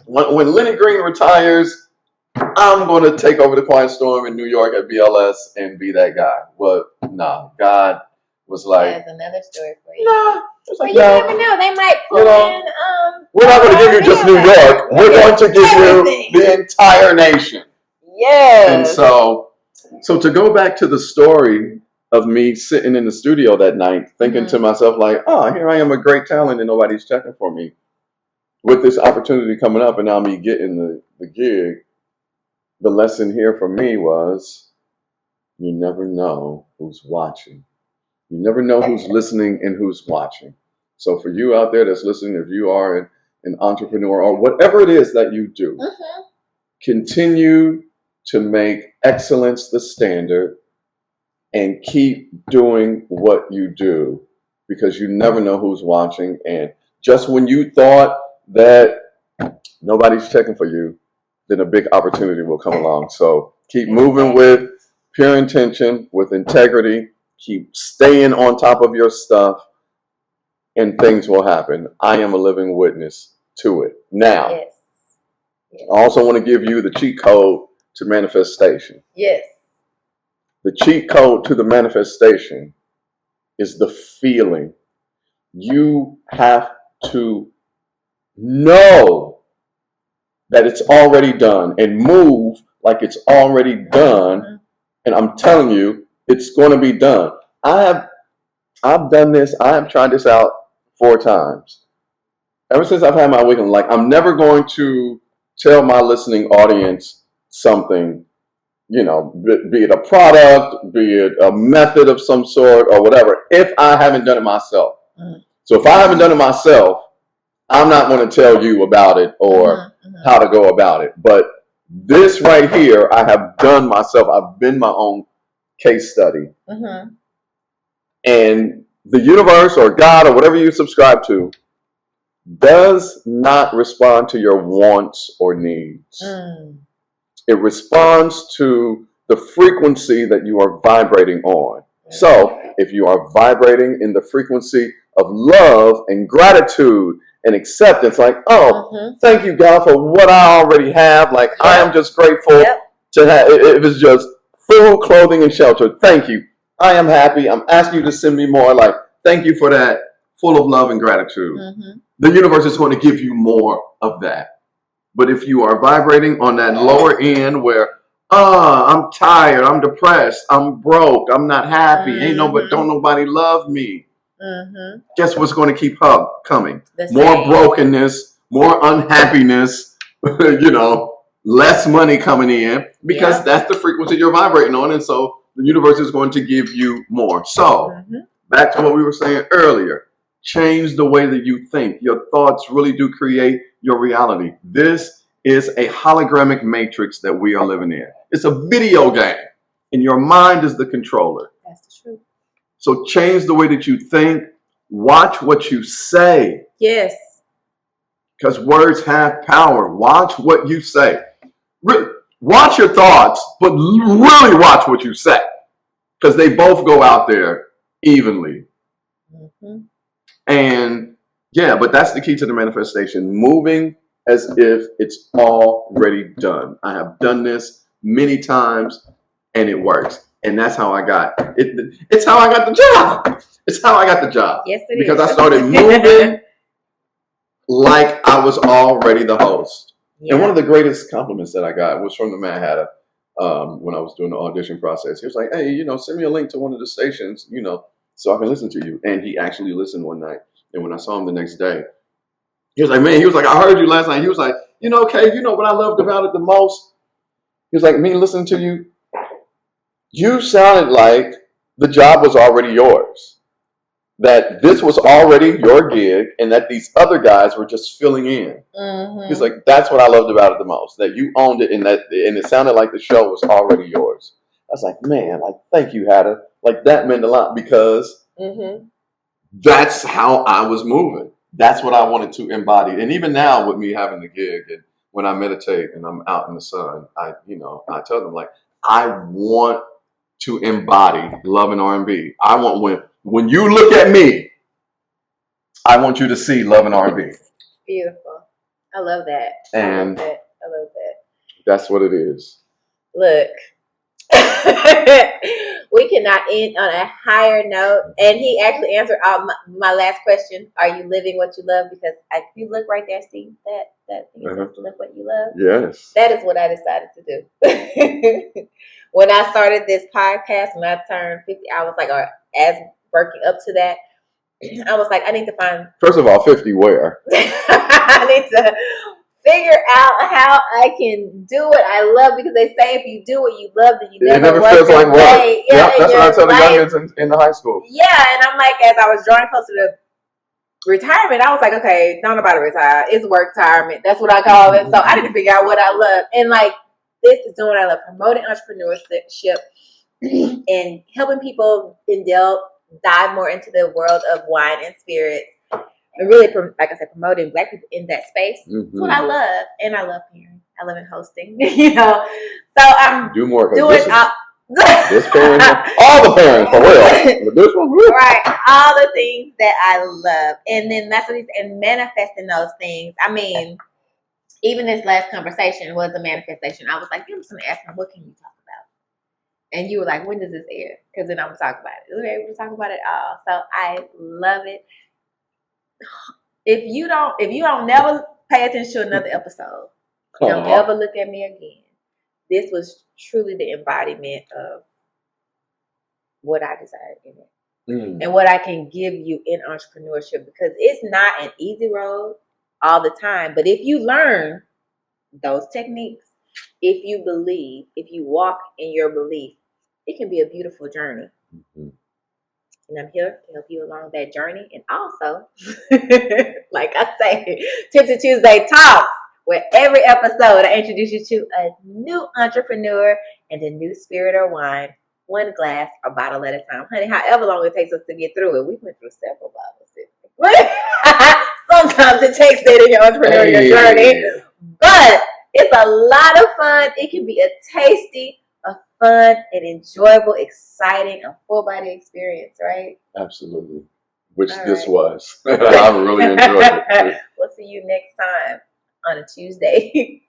when Lenny Green retires, I'm going to take over the Quiet Storm in New York at BLS and be that guy. But no, God was like, That's another story for you. nah. It's Well, like, you no, never know. They might pull you know, in. we're not going to give you just New York. We're going to give everything. you the entire nation. Yes. And so to go back to the story of me sitting in the studio that night, thinking to myself like, oh, here I am, a great talent, and nobody's checking for me. With this opportunity coming up, and now me getting the gig, the lesson here for me was, you never know who's watching. You never know who's listening and who's watching. So for you out there that's listening, if you are an entrepreneur or whatever it is that you do, continue to make excellence the standard and keep doing what you do, because you never know who's watching. And just when you thought that nobody's checking for you, then a big opportunity will come along. So keep moving with pure intention, with integrity. Keep staying on top of your stuff, and things will happen. I am a living witness to it. Now, Yes. I also want to give you the cheat code to manifestation. Yes. The cheat code to the manifestation is the feeling. You have to know that it's already done and move like it's already done. And I'm telling you, it's going to be done. I've done this. I have tried this out 4 times. Ever since I've had my awakening, like, I'm never going to tell my listening audience something, you know, be it a product, be it a method of some sort or whatever, if I haven't done it myself. So if I haven't done it myself, I'm not going to tell you about it or how to go about it. But this right here, I have done myself. I've been my own case study. And the universe or God or whatever you subscribe to does not respond to your wants or needs. It responds to the frequency that you are vibrating on. So if you are vibrating in the frequency of love and gratitude and acceptance, like, oh, thank you, God, for what I already have. Like, I am just grateful to have, if it's just food, clothing, and shelter. Thank you. I am happy. I'm asking you to send me more. Like, thank you for that, full of love and gratitude. The universe is going to give you more of that. But if you are vibrating on that lower end where, I'm tired, I'm depressed, I'm broke, I'm not happy, don't nobody love me. Guess what's going to keep coming? More brokenness, more unhappiness, less money coming in, because that's the frequency you're vibrating on. And so the universe is going to give you more. So back to what we were saying earlier, change the way that you think. Your thoughts really do create your reality. This is a hologramic matrix that we are living in. It's a video game, and your mind is the controller. That's true. So change the way that you think. Watch what you say. Yes. Because words have power. Watch what you say. Watch your thoughts, but really watch what you say. Because they both go out there evenly. And yeah, but that's the key to the manifestation. Moving as if it's already done. I have done this many times and it works. And that's how I got it. It's how I got the job. It's how I got the job. Yes, it because is. I started moving like I was already the host. And one of the greatest compliments that I got was from the Mad Hatter when I was doing the audition process. He was like, hey, send me a link to one of the stations, so I can listen to you. And he actually listened one night. And when I saw him the next day, he was like, man, I heard you last night. He was like, Kay, what I loved about it the most? He was like, me listening to you, you sounded like the job was already yours. That this was already your gig and that these other guys were just filling in. He's like, that's what I loved about it the most. That you owned it and it sounded like the show was already yours. I was like, man, thank you, Hatter. That meant a lot because that's how I was moving. That's what I wanted to embody. And even now with me having the gig and when I meditate and I'm out in the sun, I tell them I want to embody love and R&B. I want when you look at me, I want you to see love and R&B. Beautiful. I love that. And I love that. That's what it is. Look, we cannot end on a higher note. And he actually answered my last question: are you living what you love? Because if you look right there, see that thing says live what you love. Yes, that is what I decided to do. When I started this podcast, when I turned 50, I was like, or as working up to that, I was like, I need to find. First of all, 50 where? I need to figure out how I can do what I love, because they say if you do what you love, then you never work feels like work. Yeah, that's what I tell the youngins in the high school. Yeah, and I'm like, as I was drawing closer to retirement, I was like, okay, don't nobody retire. It's work retirement. That's what I call it. So I need to figure out what I love. And like, this is doing what I love: promoting entrepreneurship and helping people dive more into the world of wine and spirits. And really, like I said, promoting Black people in that space. That's what I love. And I love hearing. I love in hosting, So I'm do more doing this parent, all the parents for real. But this one, right? All the things that I love, and then that's what and manifesting those things. I mean, even this last conversation was a manifestation. I was like, you was asking me, what can you talk about? And you were like, when does this air? Because then I'm gonna talk about it. We were able to talk about it all. So I love it. If you don't never pay attention to another episode, don't ever look at me again. This was truly the embodiment of what I desired in it. And what I can give you in entrepreneurship, because it's not an easy road all the time. But if you learn those techniques, if you believe, if you walk in your belief, it can be a beautiful journey. And I'm here to help you along that journey. And also, like I say, Tipsy Tuesday Talks, where every episode I introduce you to a new entrepreneur and a new spirit or wine, one glass or bottle at a time. Honey, however long it takes us to get through it. We went through several bottles. Sometimes it takes that in your entrepreneurial journey. But it's a lot of fun. It can be a tasty, a fun, and enjoyable, exciting, and full body experience, right? Absolutely. Which this was. I really enjoyed it. We'll see you next time on a Tuesday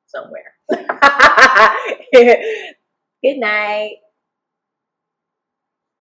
somewhere. Good night.